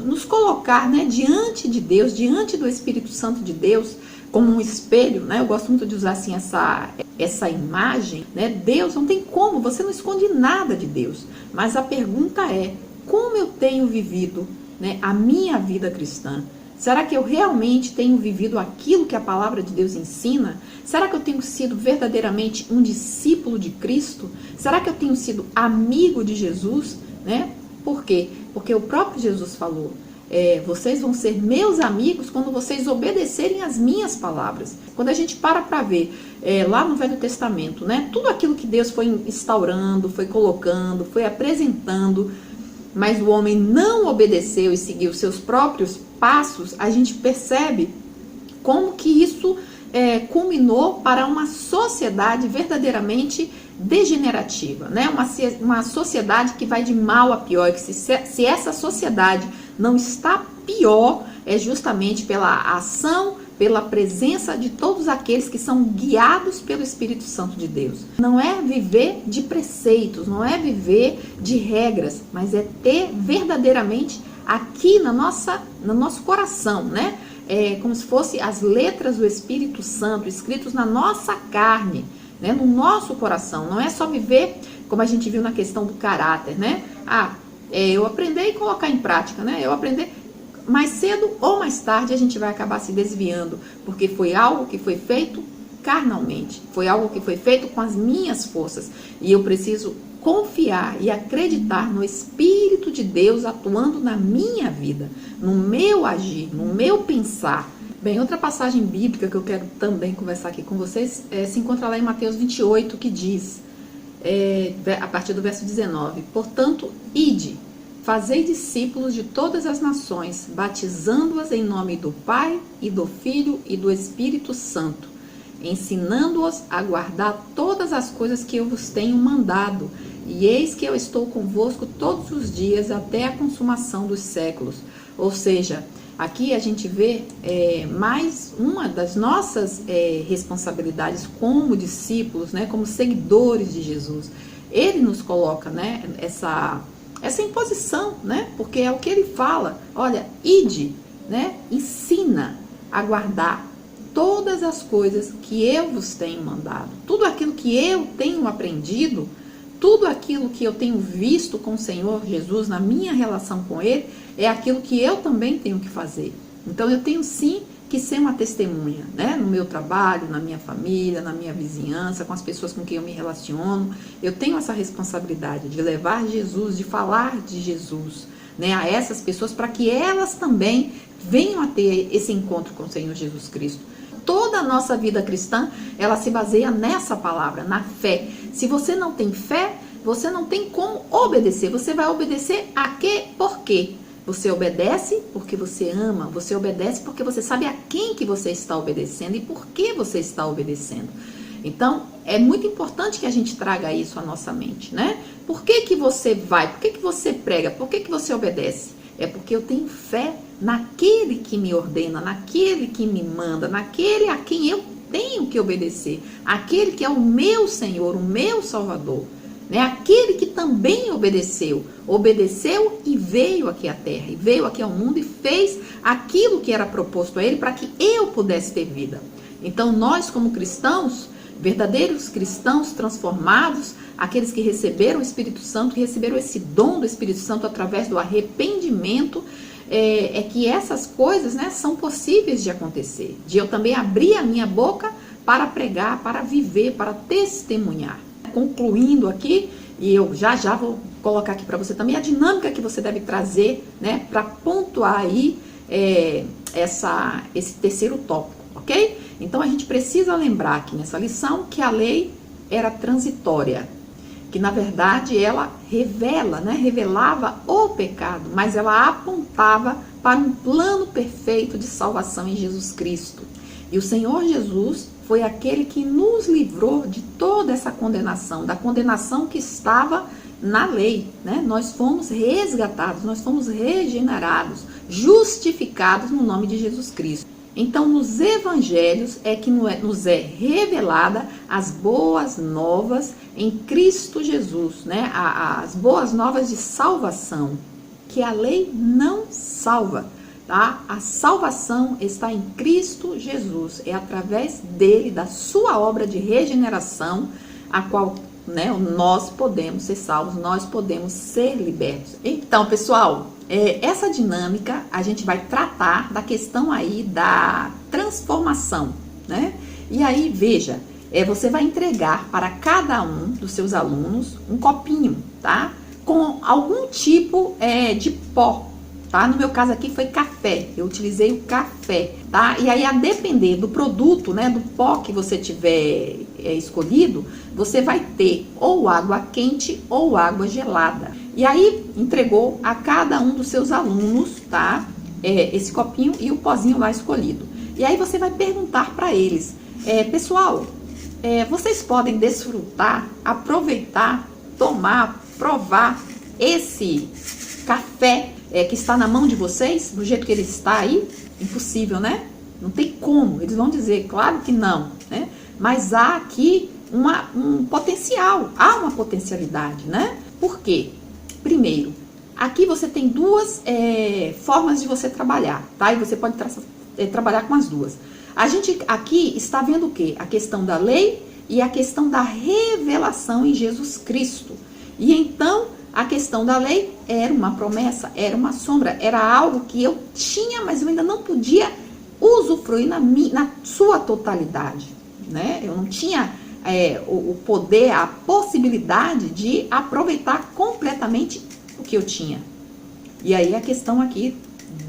nos colocar, né, diante de Deus, diante do Espírito Santo de Deus, como um espelho, né? Eu gosto muito de usar assim essa imagem, né? Deus não tem como, você não esconde nada de Deus, mas a pergunta é, como eu tenho vivido, né, a minha vida cristã? Será que eu realmente tenho vivido aquilo que a palavra de Deus ensina? Será que eu tenho sido verdadeiramente um discípulo de Cristo? Será que eu tenho sido amigo de Jesus, né? Por quê? Porque o próprio Jesus falou, vocês vão ser meus amigos quando vocês obedecerem às minhas palavras. Quando a gente para ver lá no Velho Testamento, né, tudo aquilo que Deus foi instaurando, foi colocando, foi apresentando, mas o homem não obedeceu e seguiu seus próprios passos, a gente percebe como que isso culminou para uma sociedade verdadeiramente degenerativa, né? Uma sociedade que vai de mal a pior, que se essa sociedade não está pior, é justamente pela ação, pela presença de todos aqueles que são guiados pelo Espírito Santo de Deus. Não é viver de preceitos, não é viver de regras, mas é ter verdadeiramente aqui no nosso coração, né? Como se fosse as letras do Espírito Santo escritos na nossa carne, né? No nosso coração. Não é só viver como a gente viu na questão do caráter, né? Eu aprender e colocar em prática, né? Eu aprender, mais cedo ou mais tarde a gente vai acabar se desviando, porque foi algo que foi feito carnalmente, foi algo que foi feito com as minhas forças, e eu preciso confiar e acreditar no Espírito de Deus atuando na minha vida, no meu agir, no meu pensar. Bem, outra passagem bíblica que eu quero também conversar aqui com vocês se encontra lá em Mateus 28, que diz, a partir do verso 19, portanto, ide, fazei discípulos de todas as nações, batizando-as em nome do Pai e do Filho e do Espírito Santo, ensinando-os a guardar todas as coisas que eu vos tenho mandado, e eis que eu estou convosco todos os dias até a consumação dos séculos. Ou seja, aqui a gente vê mais uma das nossas responsabilidades como discípulos, né, como seguidores de Jesus. Ele nos coloca, né, essa imposição, né, porque é o que ele fala, olha, ide, né, ensina a guardar todas as coisas que eu vos tenho mandado, tudo aquilo que eu tenho aprendido, tudo aquilo que eu tenho visto com o Senhor Jesus na minha relação com Ele, é aquilo que eu também tenho que fazer. Então eu tenho sim que ser uma testemunha, né? No meu trabalho, na minha família, na minha vizinhança, com as pessoas com quem eu me relaciono. Eu tenho essa responsabilidade de levar Jesus, de falar de Jesus, né, a essas pessoas, para que elas também venham a ter esse encontro com o Senhor Jesus Cristo. Toda a nossa vida cristã, ela se baseia nessa palavra, na fé. Se você não tem fé, você não tem como obedecer. Você vai obedecer a quê? Por quê? Você obedece porque você ama, você obedece porque você sabe a quem que você está obedecendo e por que você está obedecendo. Então, é muito importante que a gente traga isso à nossa mente, né? Por que que você vai? Por que que você prega? Por que que você obedece? É porque eu tenho fé naquele que me ordena, naquele que me manda, naquele a quem eu tenho que que obedecer, aquele que é o meu Senhor, o meu Salvador, né? Aquele que também obedeceu e veio aqui à terra, e veio aqui ao mundo e fez aquilo que era proposto a ele para que eu pudesse ter vida. Então nós, como cristãos, verdadeiros cristãos transformados, aqueles que receberam o Espírito Santo, que receberam esse dom do Espírito Santo através do arrependimento, é que essas coisas, né, são possíveis de acontecer, de eu também abrir a minha boca para pregar, para viver, para testemunhar. Concluindo aqui, e eu já vou colocar aqui para você também a dinâmica que você deve trazer, né, para pontuar aí esse terceiro tópico, ok? Então a gente precisa lembrar aqui nessa lição que a lei era transitória, que na verdade ela revelava o pecado, mas ela apontava para um plano perfeito de salvação em Jesus Cristo. E o Senhor Jesus foi aquele que nos livrou de toda essa condenação, da condenação que estava na lei, né? Nós fomos resgatados, nós fomos regenerados, justificados no nome de Jesus Cristo. Então, nos evangelhos é que nos é revelada as boas novas em Cristo Jesus, né? As boas novas de salvação, que a lei não salva, tá? A salvação está em Cristo Jesus, é através dele, da sua obra de regeneração, a qual, né, nós podemos ser salvos, nós podemos ser libertos. Então, pessoal, essa dinâmica a gente vai tratar da questão aí da transformação, né? E aí, veja, você vai entregar para cada um dos seus alunos um copinho, tá? Com algum tipo de pó, tá? No meu caso aqui foi café, eu utilizei o café, tá? E aí, a depender do produto, né, do pó que você tiver escolhido, você vai ter ou água quente ou água gelada. E aí, entregou a cada um dos seus alunos, tá? Esse copinho e o pozinho lá escolhido. E aí você vai perguntar para eles, pessoal, vocês podem desfrutar, aproveitar, tomar, provar esse café que está na mão de vocês, do jeito que ele está aí? Impossível, né? Não tem como. Eles vão dizer, claro que não, né? Mas há aqui um potencial, há uma potencialidade, né? Por quê? Primeiro, aqui você tem duas formas de você trabalhar, tá? E você pode trabalhar com as duas. A gente aqui está vendo o quê? A questão da lei e a questão da revelação em Jesus Cristo. E então, a questão da lei era uma promessa, era uma sombra, era algo que eu tinha, mas eu ainda não podia usufruir na sua totalidade, né? Eu não tinha o poder, a possibilidade de aproveitar completamente o que eu tinha. E aí a questão aqui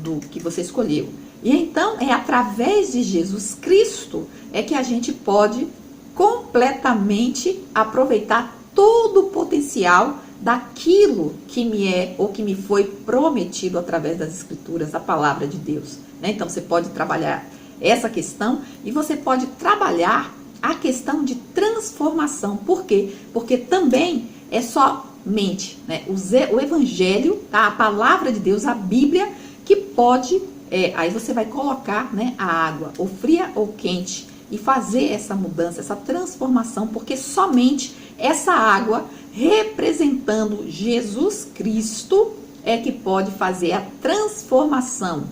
do que você escolheu. E então é através de Jesus Cristo que a gente pode completamente aproveitar todo o potencial daquilo que me ou que me foi prometido através das Escrituras, da palavra de Deus, né? Então você pode trabalhar essa questão e você pode trabalhar a questão de transformação. Por quê? Porque também é somente, né, o Evangelho, tá? A palavra de Deus, a Bíblia, que pode, aí você vai colocar, né, a água, ou fria ou quente, e fazer essa mudança, essa transformação, porque somente essa água, representando Jesus Cristo, é que pode fazer a transformação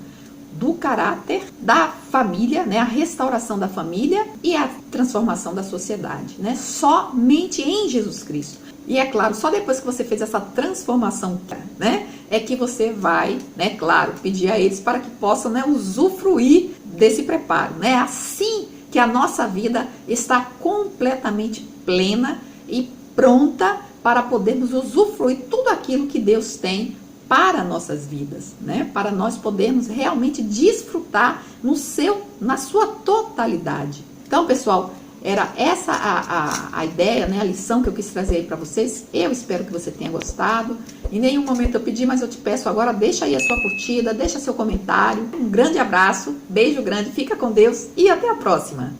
do caráter da família, né, a restauração da família e a transformação da sociedade, né, somente em Jesus Cristo. E é claro, só depois que você fez essa transformação, né, é que você vai, né, claro, pedir a eles para que possam, né, usufruir desse preparo, né, assim que a nossa vida está completamente plena e pronta para podermos usufruir tudo aquilo que Deus tem para nossas vidas, né? Para nós podermos realmente desfrutar na sua totalidade. Então, pessoal, era essa a ideia, né? A lição que eu quis trazer aí para vocês. Eu espero que você tenha gostado. Em nenhum momento eu pedi, mas eu te peço agora, deixa aí a sua curtida, deixa seu comentário. Um grande abraço, beijo grande, fica com Deus e até a próxima.